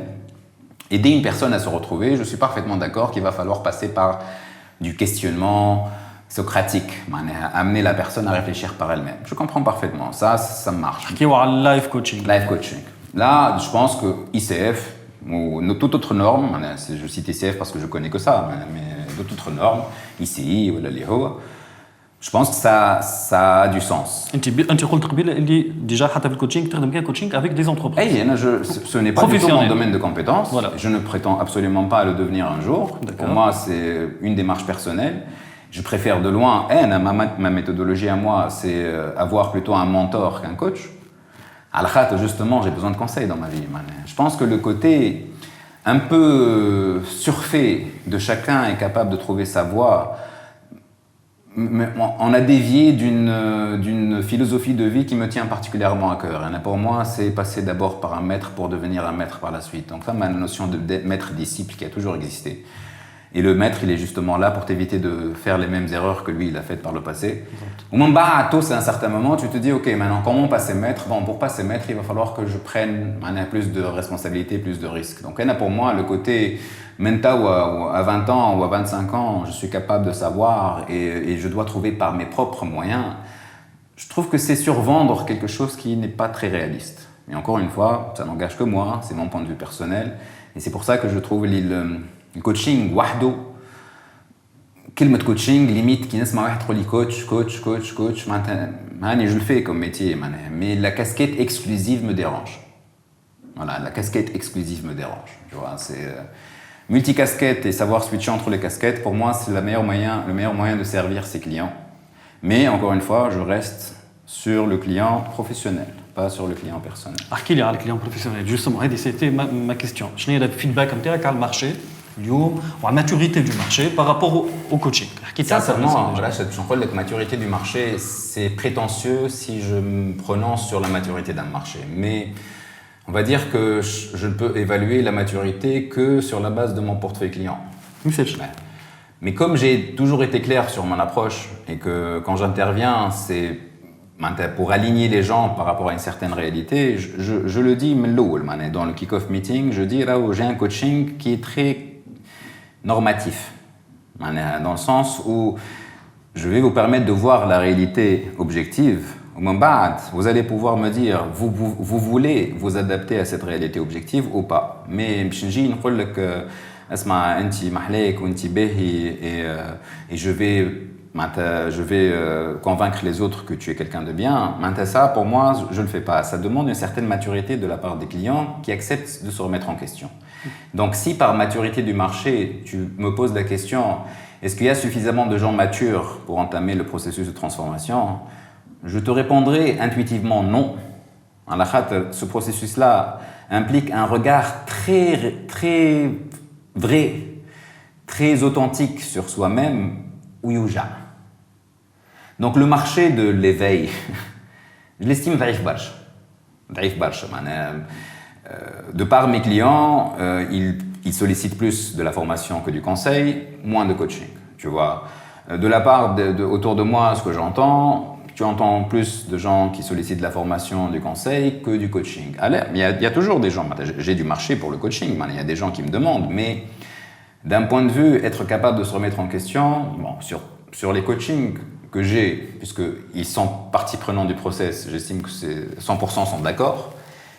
aider une personne à se retrouver, je suis parfaitement d'accord qu'il va falloir passer par du questionnement socratique, amener la personne à réfléchir par elle-même. Je comprends parfaitement, ça marche. نحكيو على اللايف كوتشينغ. Life coaching. Là, je pense que ICF ou toute autre norme, je cite ICF parce que je connais que ça, mais toute autre norme, ICI ou l'IHO, je pense que ça a du sens. انت قلت قبيله اللي ديجا حتى في الكوتشينغ تخدم كاع كوتشينغ avec des entreprises. Ce n'est pas du tout mon domaine de compétence. Voilà. Je ne prétends absolument pas le devenir un jour. Pour moi, c'est une démarche personnelle. Je préfère de loin, ma méthodologie à moi, c'est avoir plutôt un mentor qu'un coach. À la khat, justement, j'ai besoin de conseils dans ma vie. Je pense que le côté un peu surfait de chacun est capable de trouver sa voie. On a dévié d'une philosophie de vie qui me tient particulièrement à cœur. Et pour moi, c'est passer d'abord par un maître pour devenir un maître par la suite. Donc ça, ma notion de maître-disciple qui a toujours existé. Et le maître, il est justement là pour t'éviter de faire les mêmes erreurs que lui, il a faites par le passé. Au moment c'est à un certain moment, tu te dis, ok, maintenant, comment passer maître? Bon, pour passer maître, il va falloir que je prenne plus de responsabilités, plus de risques. Donc, pour moi, le côté menta où à 20 ans ou à 25 ans, je suis capable de savoir et je dois trouver par mes propres moyens, je trouve que c'est survendre quelque chose qui n'est pas très réaliste. Et encore une fois, ça n'engage que moi, c'est mon point de vue personnel. Et c'est pour ça que je trouve le coaching وحده كلمة coaching limite qui نسمع واحد تقول لي coach معناتها je le fais comme métier mais la casquette exclusive me dérange. Voilà, la casquette exclusive me dérange. Tu vois, c'est multicasquette et savoir switcher entre les casquettes, pour moi c'est le meilleur moyen de servir ses clients. Mais encore une fois, je reste sur le client professionnel, pas sur le client personnel. احكي لي على الكليون بروفيسيونيل justement هذه سيتي ما كيستيون شنو هي الفيدباك نتاعك على المارشي اليوم وعلى الماتوريتي دو مارشي بارابور او كوتشينغ حكيت على sincèrement je crois que la maturité du marché c'est prétentieux si je me prononce sur la maturité d'un marché, mais on va dire que je ne peux évaluer la maturité que sur la base de mon portefeuille client. Mais comme j'ai toujours été clair sur mon approche et que quand j'interviens c'est pour aligner les gens par rapport à une certaine réalité, je le dis dans le kick-off meeting, je dis là où j'ai un coaching qui est très normatif, dans le sens où je vais vous permettre de voir la réalité objective. Vous allez pouvoir me dire, vous voulez vous adapter à cette réalité objective ou pas. Mais je dis, et je vais convaincre les autres que tu es quelqu'un de bien. Ça, pour moi, je ne le fais pas. Ça demande une certaine maturité de la part des clients qui acceptent de se remettre en question. Donc, si par maturité du marché, tu me poses la question, est-ce qu'il y a suffisamment de gens matures pour entamer le processus de transformation? Je te répondrai intuitivement non. Ce processus-là implique un regard très, très vrai, très authentique sur soi-même, ou yuja. Donc le marché de l'éveil, je l'estime ضعيف برشا. De par mes clients, ils sollicitent plus de la formation que du conseil, moins de coaching. Tu vois, de la part autour de moi, ce que j'entends, tu entends plus de gens qui sollicitent de la formation, du conseil que du coaching. Alors, il y a toujours des gens, j'ai du marché pour le coaching, il y a des gens qui me demandent, mais d'un point de vue, être capable de se remettre en question, bon, sur les coachings que j'ai, puisqu'ils sont partie prenante du process, j'estime que 100% sont d'accord.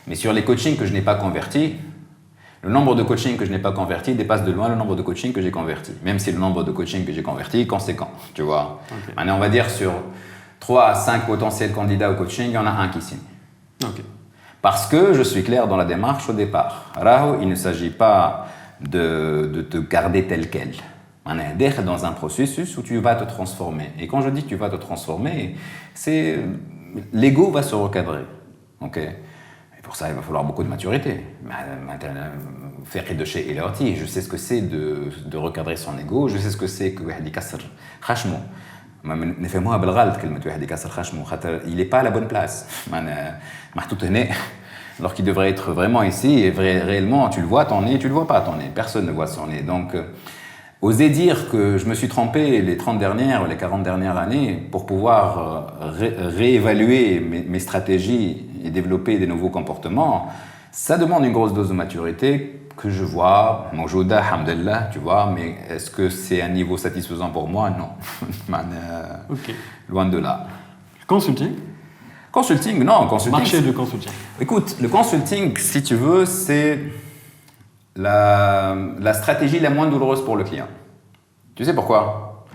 Mais sur les coachings que je n'ai pas convertis, le nombre de coachings que je n'ai pas convertis dépasse de loin le nombre de coachings que j'ai convertis. Même si le nombre de coachings que j'ai convertis est conséquent, tu vois. Okay. Maintenant, on va dire sur 3 à 5 potentiels candidats au coaching, il y en a un qui signe. Okay. Parce que je suis clair dans la démarche au départ. Raho, il ne s'agit pas de te garder tel quel. On est d'être dans un processus où tu vas te transformer. Et quand je dis que tu vas te transformer, c'est l'ego va se recadrer. Okay. Et pour ça, il va falloir beaucoup de maturité. Faire de chez Elorti, je sais ce que c'est de recadrer son ego, je sais ce que c'est que il n'est pas à la bonne place. Alors qu'il devrait être vraiment ici, et réellement, tu le vois ton nez, tu le vois pas ton nez. Personne ne voit son nez. Donc, oser dire que je me suis trompé les 30 dernières ou les 40 dernières années pour pouvoir réévaluer mes stratégies et développer des nouveaux comportements, ça demande une grosse dose de maturité que je vois, mawjouda, alhamdulillah, tu vois, mais est-ce que c'est un niveau satisfaisant pour moi? Non. Okay. Loin de là. Consulting? Consulting, non. Consulting, marché de consulting. Écoute, le consulting, si tu veux, c'est la stratégie la moins douloureuse pour le client. Tu sais pourquoi?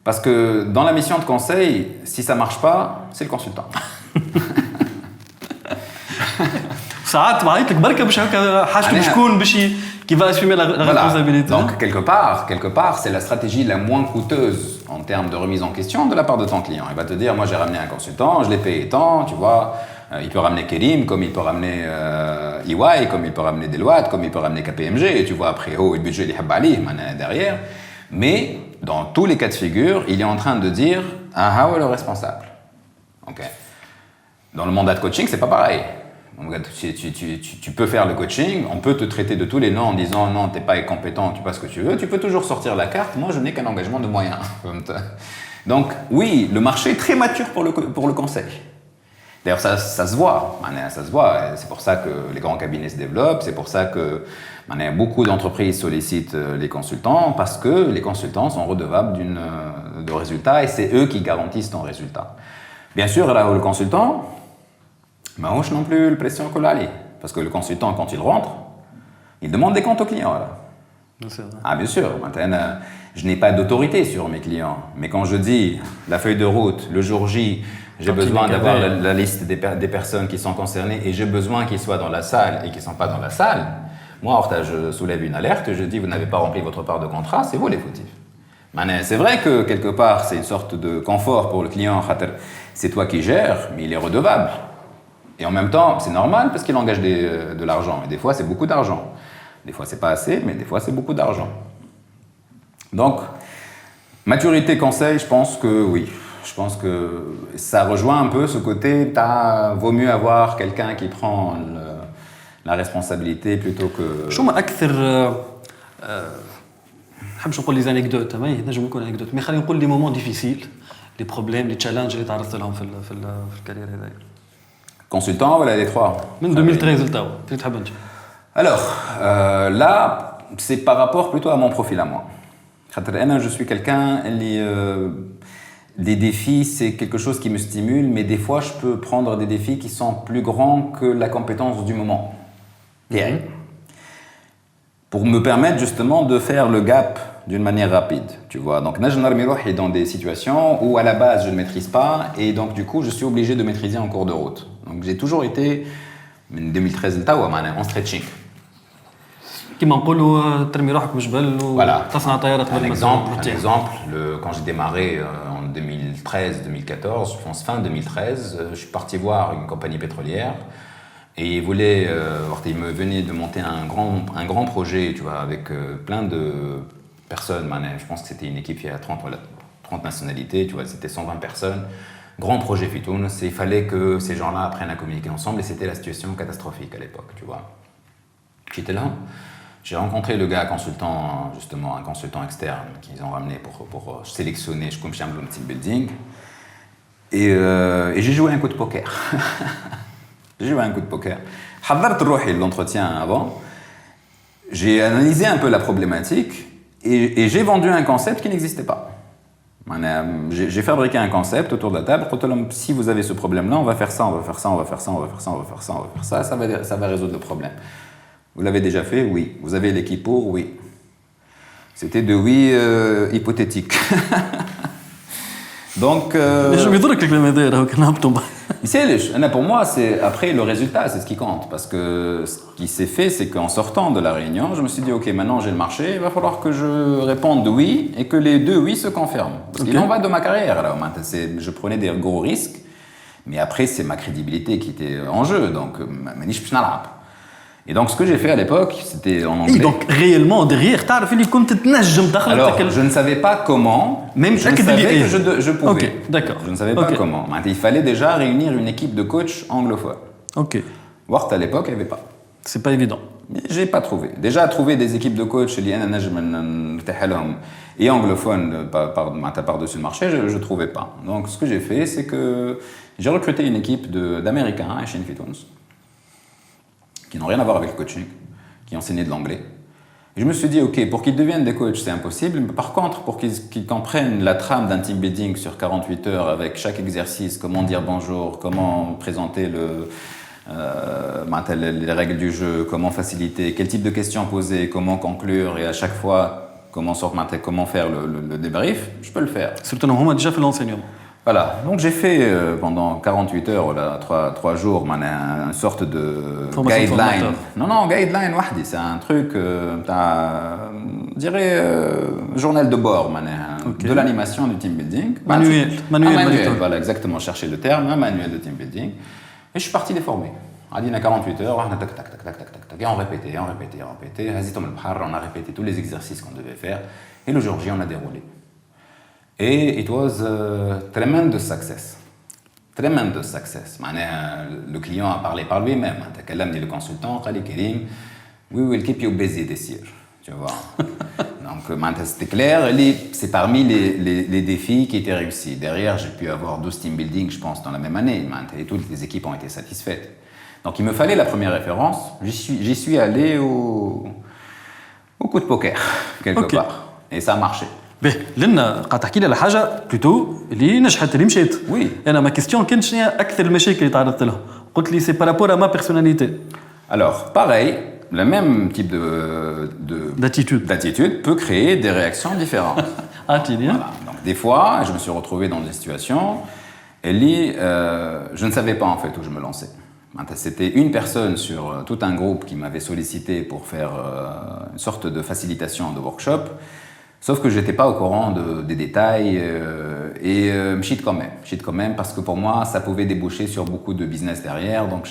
Parce que dans la mission de conseil, si ça ne marche pas, c'est le consultant. ساعات معيط لك بركه باش هكا حاجته باش تكون باش qui va assumer la responsabilité. Donc quelque part, c'est la stratégie la moins coûteuse en termes de remise en question de la part de ton client. Il va te dire, moi j'ai ramené un consultant, je l'ai payé tant, tu vois. Il peut ramener Kerim, comme il peut ramener EY, comme il peut ramener Deloitte, comme il peut ramener KPMG, et tu vois après, le budget il est derrière. Mais dans tous les cas de figure, il est en train de dire, le responsable. Okay. Dans le mandat de coaching, c'est pas pareil. Tu peux faire le coaching, on peut te traiter de tous les noms en disant non, t'es pas compétent, tu fais ce que tu veux, tu peux toujours sortir la carte, moi je n'ai qu'un engagement de moyens. Donc oui, le marché est très mature pour le conseil. D'ailleurs ça se voit, c'est pour ça que les grands cabinets se développent, c'est pour ça que beaucoup d'entreprises sollicitent les consultants, parce que les consultants sont redevables de résultats et c'est eux qui garantissent ton résultat. Bien sûr, là, le consultant, mais non plus la pression que là, parce que le consultant, quand il rentre, il demande des comptes aux clients. Là. Ah, bien sûr. Maintenant, je n'ai pas d'autorité sur mes clients. Mais quand je dis la feuille de route, le jour J, j'ai besoin d'avoir la liste des personnes qui sont concernées et j'ai besoin qu'ils soient dans la salle et qu'ils ne sont pas dans la salle, moi, je soulève une alerte, je dis, vous n'avez pas rempli votre part de contrat, c'est vous les fautifs. C'est vrai que quelque part, c'est une sorte de confort pour le client. C'est toi qui gères, mais il est redevable. Et en même temps, c'est normal parce qu'il engage de l'argent. Et des fois, c'est beaucoup d'argent. Des fois, c'est pas assez, mais des fois, c'est beaucoup d'argent. Donc, maturité conseil, je pense que oui. Je pense que ça rejoint un peu ce côté, vaut mieux avoir quelqu'un qui prend la responsabilité plutôt que... شو ما أكثر حبش نقول لي anecdotes ما ينجم يكون anecdote mais خلينا نقول لي moments difficiles les problèmes les challenges اللي تعرضت لهم في الكارير هذايا Consultant, voilà les trois. من 2013 لتوا كيف تحب انت؟ Alors, là, c'est par rapport plutôt à mon profil à moi. Je suis quelqu'un, les défis, c'est quelque chose qui me stimule, mais des fois, je peux prendre des défis qui sont plus grands que la compétence du moment. Bien. Pour me permettre justement de faire le gap d'une manière rapide, tu vois. Donc, je suis dans des situations où à la base, je ne maîtrise pas, et donc du coup, je suis obligé de maîtriser en cours de route. Donc, j'ai toujours été, en 2013, en stretching. Voilà. Un exemple, quand j'ai démarré en 2013-2014, je pense fin 2013, je suis parti voir une compagnie pétrolière et il me venait de monter un grand projet, tu vois, avec plein de personnes. Je pense que c'était une équipe qui a 30 nationalités, tu vois, c'était 120 personnes. Grand projet Fitoun, il fallait que ces gens-là apprennent à communiquer ensemble et c'était la situation catastrophique à l'époque, tu vois. J'étais là. J'ai rencontré le gars consultant, justement, un consultant externe qu'ils ont ramené pour sélectionner, je confirme le team building. Et j'ai joué un coup de poker. J'ai joué un coup de poker. حضرت روحي l'entretien avant. J'ai analysé un peu la problématique et j'ai vendu un concept qui n'existait pas. J'ai fabriqué un concept autour de la table. Si vous avez ce problème-là, on va faire ça, on va faire ça, on va faire ça, on va faire ça, on va faire ça, on va faire ça. Ça va résoudre le problème. Vous l'avez déjà fait? Oui. Vous avez l'équipe pour? Oui. C'était de oui hypothétique. Donc. Je vais dire que le médaille pour moi, c'est après le résultat, c'est ce qui compte. Parce que ce qui s'est fait, c'est qu'en sortant de la réunion, je me suis dit, ok, maintenant j'ai le marché, il va falloir que je réponde de oui et que les deux oui se confirment. Parce qu'il en va de ma carrière. Là. Je prenais des gros risques, mais après c'est ma crédibilité qui était en jeu. Donc, et donc, ce que j'ai fait à l'époque, c'était en anglais. Et donc, réellement, derrière, tu as Alors, je ne savais pas comment, même je savais que je pouvais. Ok, d'accord. Je ne savais pas comment. Il fallait déjà réunir une équipe de coachs anglophones. Ok. Wart, à l'époque, il n'y avait pas. C'est pas évident. J'ai pas trouvé. Déjà, trouver des équipes de coachs et anglophones par-dessus le marché, je ne trouvais pas. Donc, ce que j'ai fait, c'est que j'ai recruté une équipe d'Américains à Shin Fitons, qui n'ont rien à voir avec le coaching, qui enseignaient de l'anglais. Et je me suis dit, ok, pour qu'ils deviennent des coachs, c'est impossible. Mais par contre, pour qu'ils comprennent la trame d'un team building sur 48 heures avec chaque exercice, comment dire bonjour, comment présenter les règles du jeu, comment faciliter, quel type de questions poser, comment conclure, et à chaque fois, comment faire le débrief, je peux le faire. Surtout, on a déjà fait l'enseignement. Voilà, donc j'ai fait pendant 48 heures, 3 jours, une sorte de guideline. Non, guideline, c'est un truc, je dirais, journal de bord, de l'animation du team building. Manuel. Voilà, exactement, chercher le terme, un manuel de team building. Et je suis parti les former. On a 48 heures, et on répétait. On a répété tous les exercices qu'on devait faire. Et le jour J, on a déroulé. Et it was tremendous success. Tremendous success. Le client a parlé par lui-même. Le consultant, Khalid Kerim, we will keep you busy this year. Tu vois. Donc, c'était clair. C'est parmi les défis qui étaient réussis. Derrière, j'ai pu avoir 12 team building, je pense, dans la même année. Et toutes les équipes ont été satisfaites. Donc, il me fallait la première référence. J'y suis allé au coup de poker, quelque part. Et ça a marché. باهي لنا قاعد تحكي لي على حاجه بلوتو اللي نجحت اللي مشات وي انا ما كيستيون كانت شنو هي اكثر المشاكل اللي تعرضت لها قلت لي سي بارابور ا ما بيرسوناليتي alors pareil le même type d'attitude peut créer des réactions différentes. Voilà. Donc des fois je me suis retrouvé dans des situations je ne savais pas en fait où je me lançais. C'était une personne sur tout un groupe qui m'avait sollicité pour faire une sorte de facilitation de workshop. Sauf que je n'étais pas au courant des détails et shit quand même parce que pour moi ça pouvait déboucher sur beaucoup de business derrière. Donc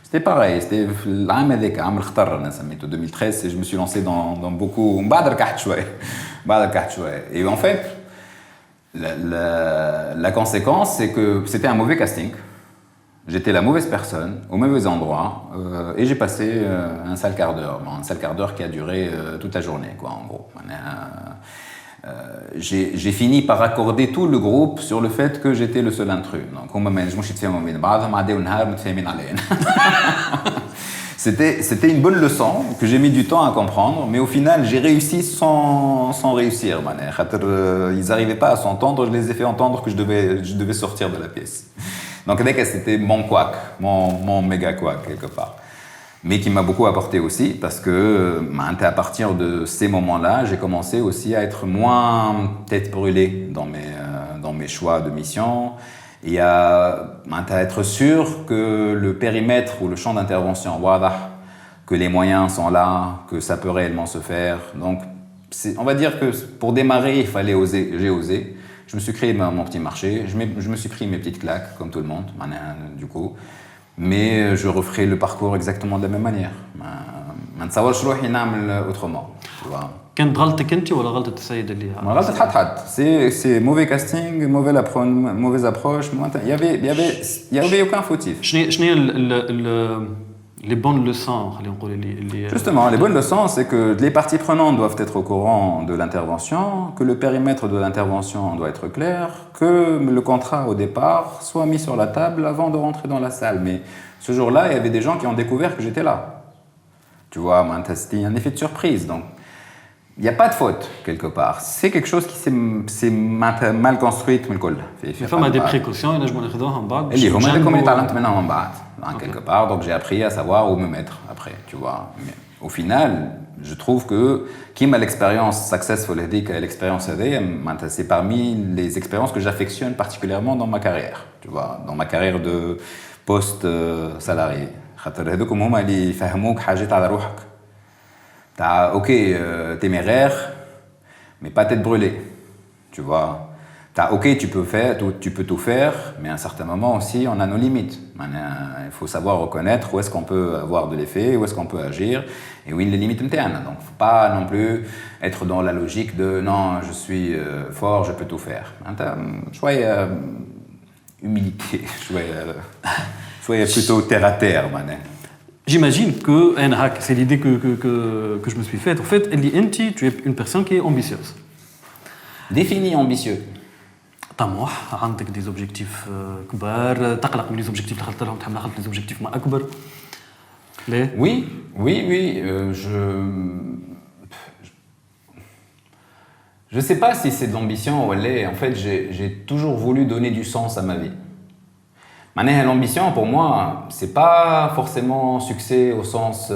c'était pareil, c'était l'âme avec âme le 2013 et je me suis lancé dans beaucoup et en fait la conséquence c'est que c'était un mauvais casting. J'étais la mauvaise personne, au mauvais endroit, et j'ai passé un sale quart d'heure. Un sale quart d'heure qui a duré toute la journée, quoi, en gros. J'ai fini par accorder tout le groupe sur le fait que j'étais le seul intrus. Donc, c'était une bonne leçon que j'ai mis du temps à comprendre, mais au final, j'ai réussi sans réussir. Ils n'arrivaient pas à s'entendre, je les ai fait entendre que je devais sortir de la pièce. Donc c'était mon couac, mon méga couac quelque part. Mais qui m'a beaucoup apporté aussi parce que à partir de ces moments-là, j'ai commencé aussi à être moins tête brûlée dans mes choix de mission et à être sûr que le périmètre ou le champ d'intervention, que les moyens sont là, que ça peut réellement se faire. Donc on va dire que pour démarrer, il fallait oser, j'ai osé. Je me suis créé mon petit marché, je me suis pris mes petites claques, comme tout le monde, du coup. Mais je referai le parcours exactement de la même manière. ما نتصورش روحي نعمل autrement. كانت غلطتك انت ولا غلطه السيد اللي ما غلطه حد c'est mauvais casting, mauvaise approche, il y avait aucun fautif. شنو هي les bonnes leçons خلينا نقول اللي Justement, les bonnes leçons, c'est que les parties prenantes doivent être au courant de l'intervention, que le périmètre de l'intervention doit être clair, que le contrat au départ soit mis sur la table avant de rentrer dans la salle. Mais ce jour-là, il y avait des gens qui ont découvert que j'étais là. Tu vois, c'était un effet de surprise. Donc, il n'y a pas de faute quelque part. C'est quelque chose qui s'est mal construit من الكل. فما des précautions نجموا ناخذوهم بعد. اللي هما هذوك اللي تعلمت منهم من بعد. Quelque part, donc j'ai appris à savoir où me mettre après, tu vois. Mais au final, je trouve que qui m'a l'expérience successful l'expérience c'est parmi les expériences que j'affectionne particulièrement dans ma carrière, tu vois, dans ma carrière de poste salarié. خاطر هذوك هما اللي يفهموك حاجات على روحك. T'as, ok, téméraire, mais pas tête brûlée, tu vois. T'as, ok, tu peux tout faire, mais à un certain moment aussi, on a nos limites. Il faut savoir reconnaître où est-ce qu'on peut avoir de l'effet, où est-ce qu'on peut agir, et où les limites internes. Donc, faut pas non plus être dans la logique de non, je suis fort, je peux tout faire. Soyez humilité, soyez plutôt terre à terre, J'imagine que c'est l'idée que je me suis faite. En fait, tu es une personne qui est ambitieuse. Définis ambitieux. طموح عندك des objectifs كبار تقلق من les objectifs اللي خلطت لهم تحب ناخذ les objectifs ما أكبر ليه؟ Oui, je sais pas si c'est de l'ambition ou elle est. En fait, j'ai toujours voulu donner du sens à ma vie. Maintenant, l'ambition, pour moi, c'est pas forcément succès au sens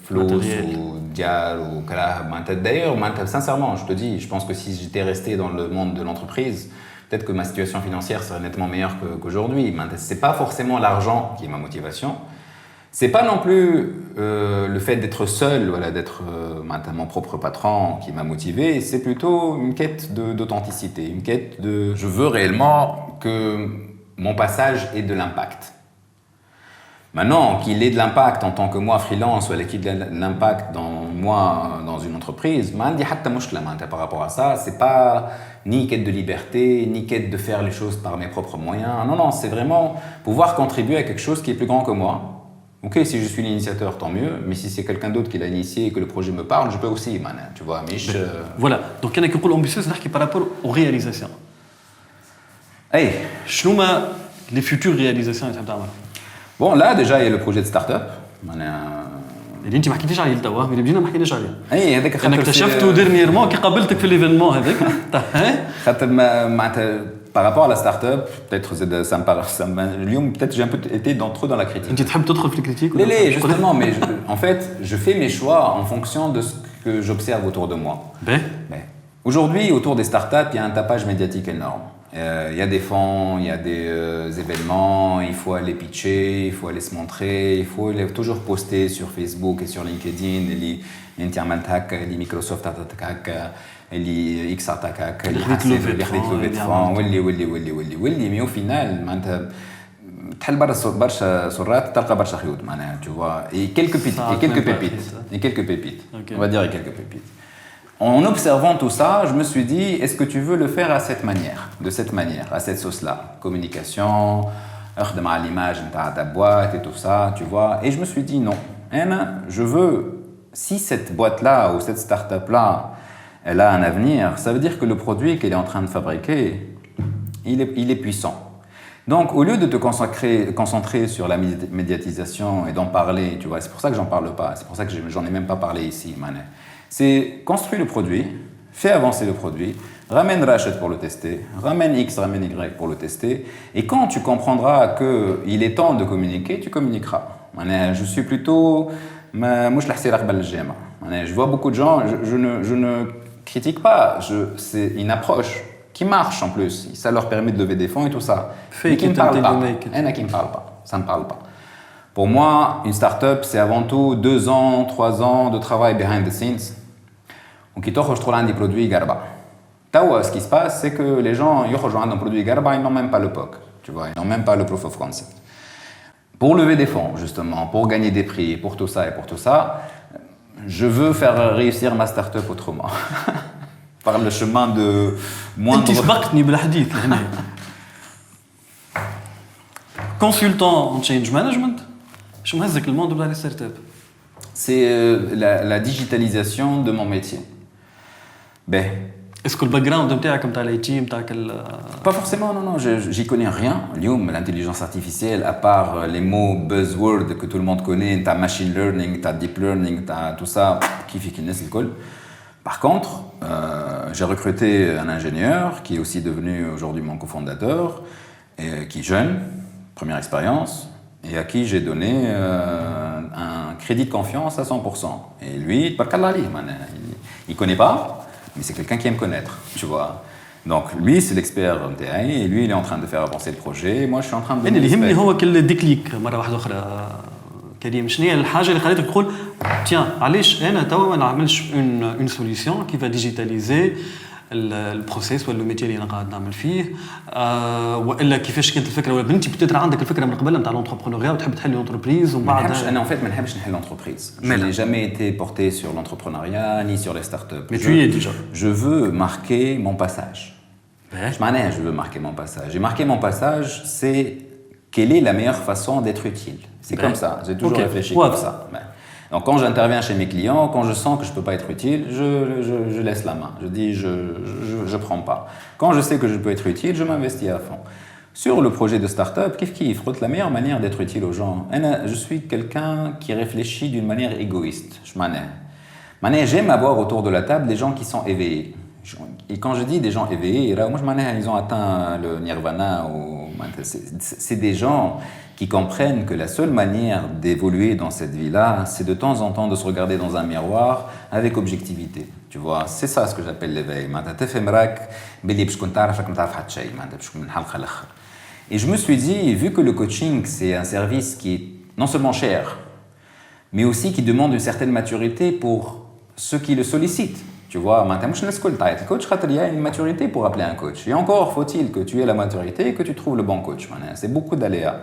flou ou dial ou d'ailleurs, sincèrement, je te dis, je pense que si j'étais resté dans le monde de l'entreprise, peut-être que ma situation financière serait nettement meilleure qu'aujourd'hui. C'est pas forcément l'argent qui est ma motivation. C'est pas non plus le fait d'être seul, voilà, d'être mon propre patron qui m'a motivé. C'est plutôt une quête d'authenticité, une quête de. Je veux réellement que mon passage ait de l'impact. Maintenant, qu'il ait de l'impact en tant que moi freelance ou qu'il ait de l'impact dans une entreprise, par rapport à ça, c'est pas ni quête de liberté, ni quête de faire les choses par mes propres moyens. Non, c'est vraiment pouvoir contribuer à quelque chose qui est plus grand que moi. Ok, si je suis l'initiateur, tant mieux, mais si c'est quelqu'un d'autre qui l'a initié et que le projet me parle, je peux aussi, tu vois. Voilà, donc il y a qui est ambitieux, c'est par rapport aux réalisations. Hey. شنو ما les futures réalisations اللي تحب تعملها؟ Bon, là déjà il y a le projet de start-up. اللي انت ما حكيتيش عليه لتوا، اللي بدينا ما حكيناش عليه. اي هذاك خاطر انا اكتشفته ديرنييرمون كي قابلتك في ليفينمون هذاك. خاطر معناتها par rapport à la start-up, peut-être ça me parle, peut-être j'ai un peu été trop dans la critique. انت تحب تدخل في الكريتيك؟ Justement, mais en fait, je fais mes choix en fonction de ce que j'observe autour de moi. Aujourd'hui, autour des start-up, il y a un tapage médiatique énorme. Il y a des fonds, il y a des événements, il faut aller pitcher, il faut aller se montrer, il faut toujours poster sur Facebook et sur LinkedIn, les Microsoft attaquent, les X attaquent, les levées de fonds, mais au final, تحل برشا سرات تلقى برشا خيوط معناها tu vois et quelques pépites on va dire quelques pépites. En observant tout ça, je me suis dit, est-ce que tu veux le faire à cette manière, à cette sauce-là, communication, à l'image de ta boîte et tout ça, tu vois. Et je me suis dit non. Je veux, si cette boîte-là ou cette start-up-là, elle a un avenir, ça veut dire que le produit qu'elle est en train de fabriquer, il est puissant. Donc, au lieu de te concentrer sur la médiatisation et d'en parler, tu vois, c'est pour ça que j'en parle pas, c'est pour ça que j'en ai même pas parlé ici, Mané. C'est construire le produit, fais avancer le produit, ramène Rachid pour le tester, ramène X, ramène Y pour le tester, et quand tu comprendras qu'il est temps de communiquer, tu communiqueras. Je suis plutôt... Je vois beaucoup de gens, je ne critique pas, c'est une approche qui marche en plus, ça leur permet de lever des fonds et tout ça, mais qui ne parle pas. Il y en a qui ne parlent pas, ça ne parle pas. Pour moi, une start-up, c'est avant tout 2 ans, 3 ans de travail behind the scenes. Donc, ils t'offrent trop des produits Garba. Ce qui se passe, c'est que les gens, ils ont un produit Garba, ils n'ont même pas le POC, tu vois, ils n'ont même pas le proof of concept. Pour lever des fonds, justement, pour gagner des prix, pour tout ça et pour tout ça, je veux faire réussir ma start-up autrement. Par le chemin de moindre... Consultant en change management, je me dis que le monde de la start-up. C'est la digitalisation de mon métier. Est-ce que le background de l'IT, pas forcément, non, j'y connais rien. L'intelligence artificielle, à part les mots buzzwords que tout le monde connaît, t'as machine learning, t'as deep learning, t'as tout ça, qui fait qu'il n'est pas. Par contre, j'ai recruté un ingénieur qui est aussi devenu aujourd'hui mon cofondateur, et, qui est jeune, première expérience, et à qui j'ai donné un crédit de confiance à 100%. Et lui, il ne connaît pas, mais c'est quelqu'un qui aime connaître, tu vois. Donc lui, c'est l'expert MTI, et lui, il est en train de faire avancer le projet, et moi, je suis en train de donner اللي يهمني l'espèce. هو كل ديكليك مره واحده اخرى كريم شنو هي الحاجه اللي خلتك تقول تيان علاش انا توا ما نعملش اون سوليسيون كيف ديجيتاليزي البروسيس ولا الميتي اللي انا قاعد نعمل فيه والا كيفاش كانت الفكره ولا بنتي بتاتر عندك الفكره من قبل نتاع لونتربرونيا وتحب تحل اونتربريز ومن بعد انا en fait ما نحبش نحل l'entreprise. Je n'ai jamais été porté sur l'entrepreneuriat ni sur les startups. Mais tu y es déjà. Je veux marquer mon passage. Ouais. Je veux marquer mon passage. Et marquer mon passage, c'est quelle est la meilleure façon d'être utile. C'est comme ça. J'ai toujours réfléchi comme ça. Donc quand j'interviens chez mes clients, quand je sens que je ne peux pas être utile, je laisse la main. Je dis, je prends pas. Quand je sais que je peux être utile, je m'investis à fond. Sur le projet de start-up, la meilleure manière d'être utile aux gens. Je suis quelqu'un qui réfléchit d'une manière égoïste. J'aime avoir autour de la table des gens qui sont éveillés. Et quand je dis des gens éveillés, ils ont atteint le nirvana. C'est des gens qui comprennent que la seule manière d'évoluer dans cette vie-là, c'est de temps en temps de se regarder dans un miroir avec objectivité. Tu vois, c'est ça ce que j'appelle l'éveil. Et je me suis dit, vu que le coaching, c'est un service qui est non seulement cher, mais aussi qui demande une certaine maturité pour ceux qui le sollicitent. Tu vois, le coach, il y a une maturité pour appeler un coach. Et encore faut-il que tu aies la maturité et que tu trouves le bon coach. C'est beaucoup d'aléas.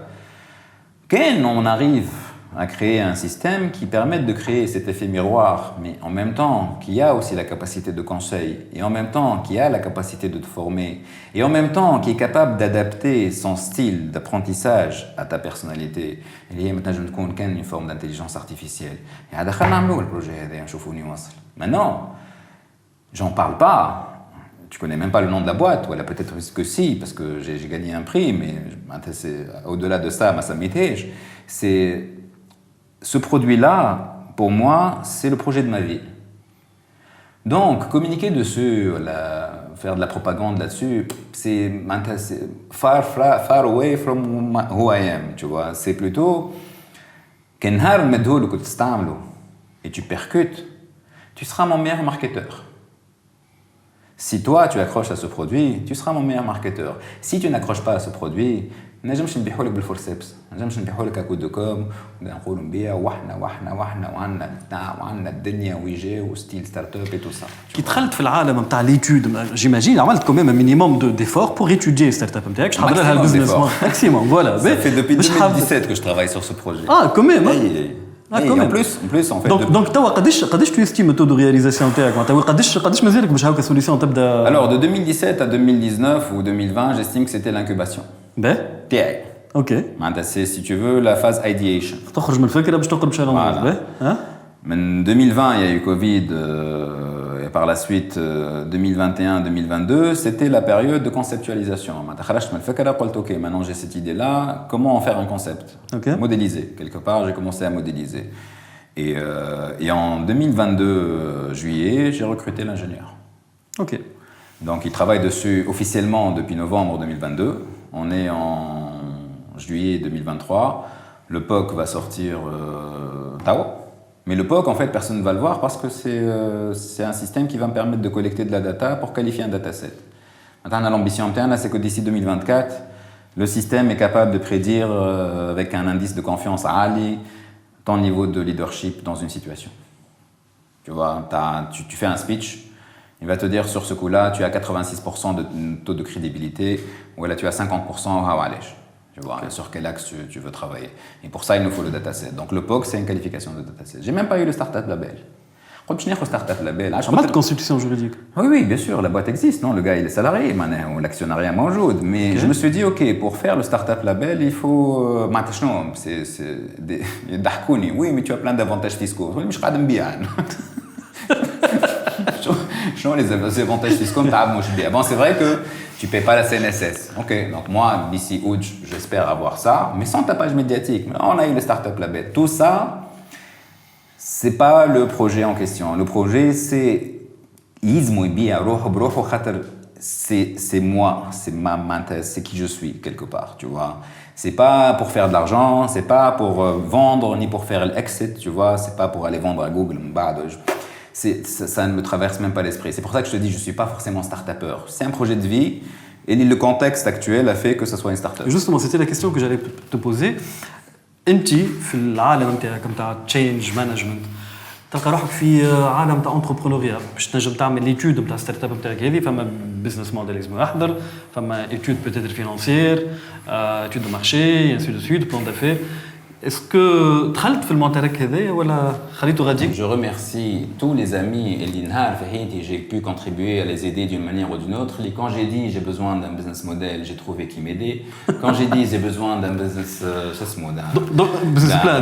Quand on arrive à créer un système qui permette de créer cet effet miroir, mais en même temps qui a aussi la capacité de conseil, et en même temps qui a la capacité de te former, et en même temps qui est capable d'adapter son style d'apprentissage à ta personnalité, il y a maintenant une forme d'intelligence artificielle. Et le projet, maintenant, j'en parle pas. Tu connais même pas le nom de la boîte, ou alors peut-être que si, parce que j'ai gagné un prix, mais au-delà de ça, c'est ce produit-là, pour moi, c'est le projet de ma vie. Donc, communiquer dessus, faire de la propagande là-dessus, c'est far away from who I am, tu vois. C'est plutôt et tu percutes, tu seras mon meilleur marketeur. Si toi, tu accroches à ce produit, tu seras mon meilleur marketeur. Si tu n'accroches pas à ce produit, نجمش نبيعوا لك بالفورسيبس، نجمش نبيعوا لك كود دو كوم ونقولوا نبيع وعندنا الدنيا ويجي وستيل ستارت اب et tout ça. كي دخلت في العالم نتاع ليتود جيماجين عملت كوميم un minimum d'effort pour étudier ستارت اب نتاعك تحضر لها البزنس ماكسيموم فوالا. Ça fait depuis 2017 que je travaille sur ce projet. Ah quand même. En plus en fait. Donc توا قداش tu estimes le taux de réalisation نتاعك معناتها قداش مازالك باش هاكا سوليسيون تبدا. Alors de 2017 à 2019 ou 2020, j'estime que c'était l'incubation. تاعي. OK. معناتها c'est si tu veux la phase ideation. تخرج من الفكره باش تقرب شي لونج. En 2020, il y a eu Covid, et par la suite, 2021-2022, c'était la période de conceptualisation. Ok, maintenant j'ai cette idée-là, comment en faire un concept? Modéliser. Quelque part, j'ai commencé à modéliser. Et en 2022, juillet, j'ai recruté l'ingénieur. OK. Donc il travaille dessus officiellement depuis novembre 2022. On est en juillet 2023. Le POC va sortir Tao. Mais le POC, en fait, personne ne va le voir parce que c'est un système qui va me permettre de collecter de la data pour qualifier un dataset. Maintenant, on a l'ambition interne, c'est que d'ici 2024, le système est capable de prédire avec un indice de confiance à Ali ton niveau de leadership dans une situation. Tu vois, tu fais un speech, il va te dire sur ce coup-là, tu as 86% de taux de crédibilité, ou là tu as 50% à Walèche. Tu vois, sur quel axe tu veux travailler. Et pour ça, il nous faut le dataset. Donc le POC, c'est une qualification de dataset. J'ai même pas eu le Startup Label. Le Startup Label. Pas de constitution juridique. Oui, bien sûr, la boîte existe, non? Le gars, il est salarié, l'actionnariat mangoude. Mais je me suis dit, OK, pour faire le Startup Label, il faut. C'est des. Oui, mais tu as plein d'avantages fiscaux. Oui, mais je suis pas bien. Les avantages fiscaux, bon, c'est vrai que tu ne paies pas la CNSS. Ok, donc moi, d'ici août, j'espère avoir ça, mais sans tapage médiatique. On a eu le Startup Label. Tout ça, ce n'est pas le projet en question. Le projet, c'est يلزموا يبيع روحه بروحه خاطر c'est moi, c'est qui je suis quelque part, tu vois. C'est pas pour faire de l'argent, c'est pas pour vendre ni pour faire l'exit, tu vois. C'est pas pour aller vendre à Google. Ça ne me traverse même pas l'esprit. C'est pour ça que je te dis, je suis pas forcément start-upper. C'est un projet de vie et le contexte actuel a fait que ce soit une start-up. Justement, c'était la question que j'allais te poser. انت في العالم نتاعك نتاع تشينج مانجمنت تلقى روحك في عالم تاع انتربرونوريا باش تنجم تعمل ليتود نتاع ستارت اب نتاعك هذه فما بزنس موديل لازم يحضر فما ايتود بوتيتر فينانسير ايتود دو مارشي انسي دو سويت بلان دافير اسكو دخلت في المونتاليك هذايا ولا خليته غاديك؟ Je remercie tous les amis et l'INHAR et j'ai pu contribuer à les aider d'une manière ou d'une autre. Et quand j'ai dit j'ai besoin d'un business model, j'ai trouvé qui m'aidait. Quand j'ai dit j'ai besoin d'un business plan,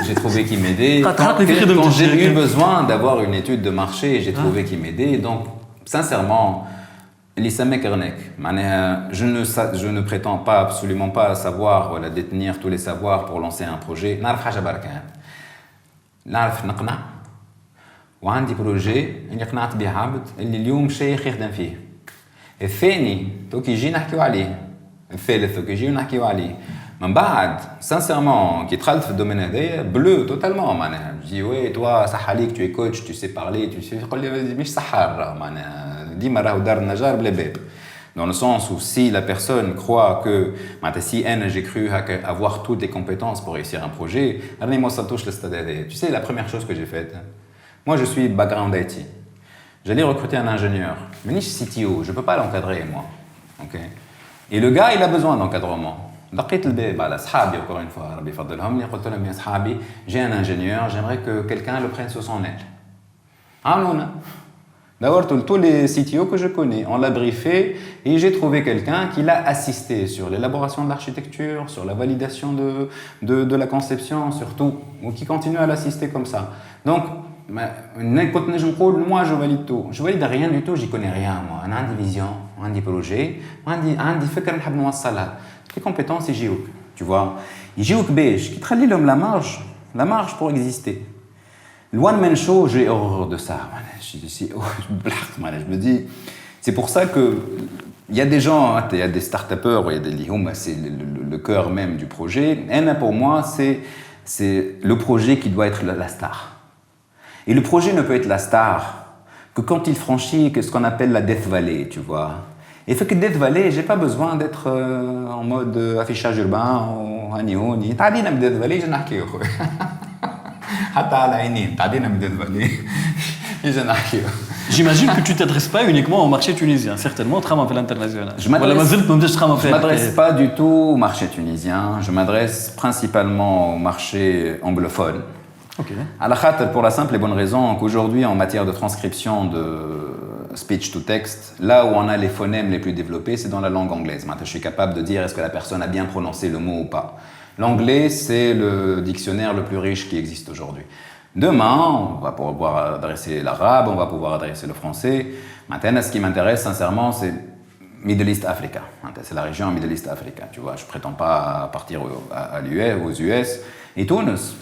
j'ai trouvé qui m'aidait. Quand j'ai eu besoin d'avoir une étude de marché, j'ai trouvé qui m'aidait. Donc sincèrement, je ne prétends pas absolument pas savoir ou détenir tous les savoirs pour lancer un projet. نعرف نقنع وعندي بروجي اللي قنعت به عبد اللي اليوم شيخ يخدم فيه. الثاني تو كي يجي نحكيو عليه. الثالث تو كي يجي نحكيو عليه. من بعد sincèrement كي دخلت في الدومين هذايا بلو توتالمون معناها جي وي توا صح عليك tu es coach tu sais parler tu sais يقول لي مش سحار معناها ديما راهو دار النجار بلا باب. Dans le sens où si la personne croit que, si j'ai cru avoir toutes les compétences pour réussir un projet, tu sais, la première chose que j'ai faite, moi je suis background IT. J'allais recruter un ingénieur, mais ni CTO, je ne peux pas l'encadrer moi. Okay. Et le gars, il a besoin d'encadrement. Encore une fois, j'ai un ingénieur, j'aimerais que quelqu'un le prenne sous son aile. Ah non, non. D'abord, tous les CTO que je connais, on l'a briefé et j'ai trouvé quelqu'un qui l'a assisté sur l'élaboration de l'architecture, sur la validation de la conception, surtout, ou qui continue à l'assister comme ça. Donc, moi je valide tout. Je valide rien du tout, j'y connais rien moi. On a une vision, on a des projets, on a des فكرة نحب نوصلها. Les compétences, ils jouent, tu vois. Ils jouent beige, qui trahit l'homme la marge pour exister. Le one-man show, j'ai horreur de ça. Je me dis, c'est pour ça que il y a des gens, il y a des start-upers, il y a des lions, c'est le cœur même du projet. Et pour moi, c'est le projet qui doit être la star. Et le projet ne peut être la star que quand il franchit ce qu'on appelle la Death Valley, tu vois. Et fait que Death Valley, j'ai pas besoin d'être en mode affichage urbain ou anioni. T'as dit Death Valley, je n'ai qu'à حتى على عينين تعدينا من Death Valley. J'imagine que tu ne t'adresses pas uniquement au marché tunisien, certainement, tu à l'international. Je ne m'adresse pas du tout au marché tunisien, je m'adresse principalement au marché anglophone. Okay. Pour la simple et bonne raison qu'aujourd'hui, en matière de transcription de speech to text, là où on a les phonèmes les plus développés, c'est dans la langue anglaise. Maintenant, je suis capable de dire est-ce que la personne a bien prononcé le mot ou pas. L'anglais, c'est le dictionnaire le plus riche qui existe aujourd'hui. Demain, on va pouvoir adresser l'arabe, on va pouvoir adresser le français. Maintenant, ce qui m'intéresse sincèrement, c'est Middle East Africa. C'est la région Middle East Africa. Tu vois, je ne prétends pas partir aux US. Et Tunis,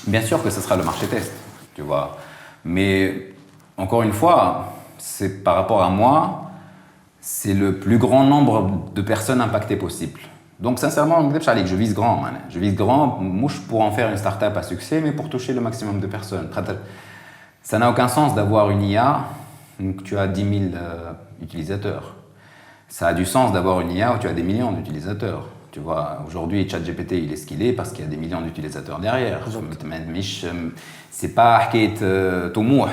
bien sûr que ce sera le marché test, tu vois. Mais encore une fois, c'est par rapport à moi, c'est le plus grand nombre de personnes impactées possible. Donc sincèrement, je vise grand. Je vise grand, mouche pour en faire une start-up à succès, mais pour toucher le maximum de personnes. Ça n'a aucun sens d'avoir une IA, donc tu as 10 000 utilisateurs. Ça a du sens d'avoir une IA où tu as des millions d'utilisateurs. Tu vois, aujourd'hui, ChatGPT, il est ce qu'il est parce qu'il y a des millions d'utilisateurs derrière. C'est pas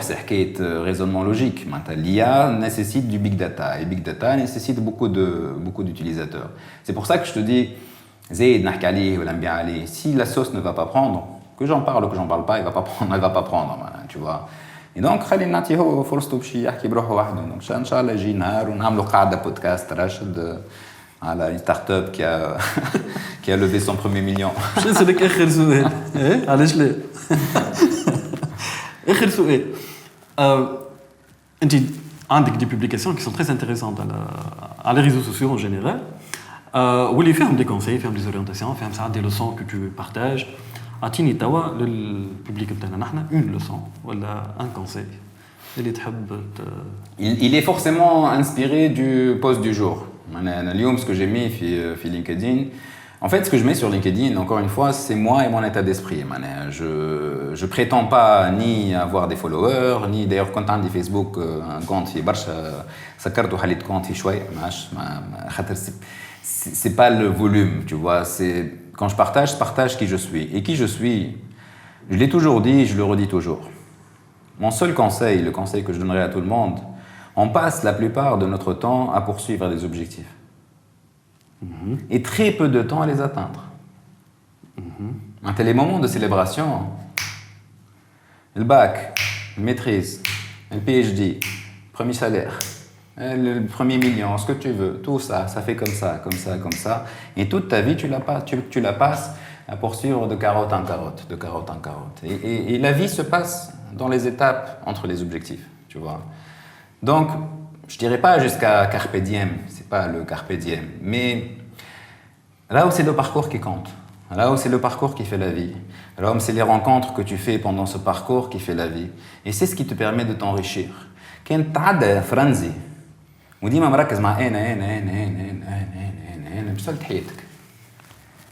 c'est raisonnement logique. L'IA nécessite du big data et big data nécessite beaucoup d'utilisateurs. C'est pour ça que je te dis, si la sauce ne va pas prendre, que j'en parle ou que j'en parle pas, elle va pas prendre, tu vois. Et donc, خلينا نعطيه فرصته باش يحكي بروحه وحده. Donc, ان شاء الله يجي نهار ونعملوا قاعده بودكاست راشد على une start-up qui a levé son premier million. شنو سالك اخر سؤال؟ علاش لا؟ اخر سؤال. انت عندك des publications qui sont très intéressantes à les réseaux sociaux en général. واللي فيهم des conseils, فيهم des orientations, فيهم ساعات des leçons que tu partages. اعطيني توا للبوبليك نتاعنا نحن une leçon ولا un conseil اللي تحب Il est forcément inspiré du post du jour. Ce que j'ai mis sur LinkedIn. En fait, ce que je mets sur LinkedIn, encore une fois, c'est moi et mon état d'esprit. Je ne prétends pas ni avoir des followers, ni d'ailleurs, quand on dit Facebook, un compte, ça carte ou halit compte, c'est pas le volume, tu vois. Quand je partage qui je suis. Et qui je suis, je l'ai toujours dit, je le redis toujours. Mon seul conseil, le conseil que je donnerais à tout le monde, on passe la plupart de notre temps à poursuivre des objectifs. Et très peu de temps à les atteindre. Les moments de célébration, le bac, la maîtrise, le PhD, le premier salaire, le premier million, ce que tu veux, tout ça, ça fait comme ça, comme ça, comme ça. Et toute ta vie, tu la passes à poursuivre de carotte en carotte, de carotte en carotte. Et la vie se passe dans les étapes entre les objectifs, tu vois. Donc, je dirais pas jusqu'à carpe diem, c'est pas le carpe diem, mais là où c'est le parcours qui compte, là où c'est le parcours qui fait la vie, là où c'est les rencontres que tu fais pendant ce parcours qui fait la vie, et c'est ce qui te permet de t'enrichir. كان تعدى فرنزي وديما مركز مع انا بسالت حياتك.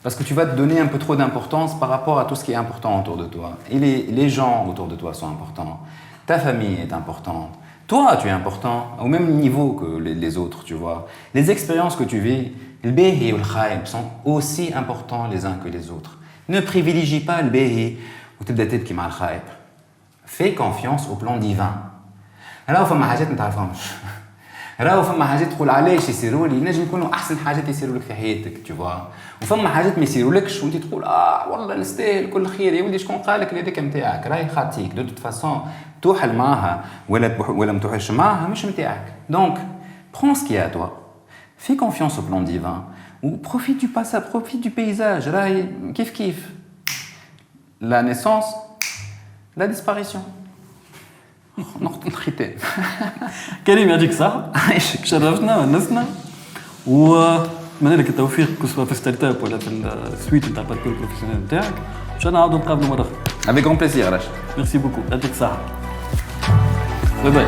Parce que tu vas te donner un peu trop d'importance par rapport à tout ce qui est important autour de toi. Et les gens autour de toi sont importants. Ta famille est importante. Toi, tu es important, au même niveau que les autres, tu vois. Les expériences que tu vis, le béhi ou le khaïb sont aussi importants les uns que les autres. Ne privilégie pas le béhi ou تبدا تبكي مع الخايب. Fais confiance au plan divin. راهو فما حاجات ما تعرفهمش. راهو فما حاجات تقول علاش يصيروا لي، نجم يكونوا احسن حاجات يصيروا لك في حياتك، tu vois. وفما حاجات ما يصيرولكش وانت تقول والله نستاهل كل خير، يا ولدي شكون قال لك هذاك نتاعك، راهي خاطيك دو توت فاسون توحل معاها ولا ما توحلش معاها مش نتاعك. Donc prends ce qui est à toi. Fais confiance au plan divin ou profite du passage, profite du paysage. راهي كيف la naissance, la disparition. نقطة الختام. كريم يعطيك الصحة. شرفتنا ونسنا ونتمنى لك التوفيق سواء في الستارت اب ولا في السويت نتاع الباركور بروفيسيونيل نتاعك. ان شاء الله نعاودوا نتقابلوا مرة أخرى. Avec grand plaisir, Rach. ميرسي بوكو، يعطيك الصحة. باي باي.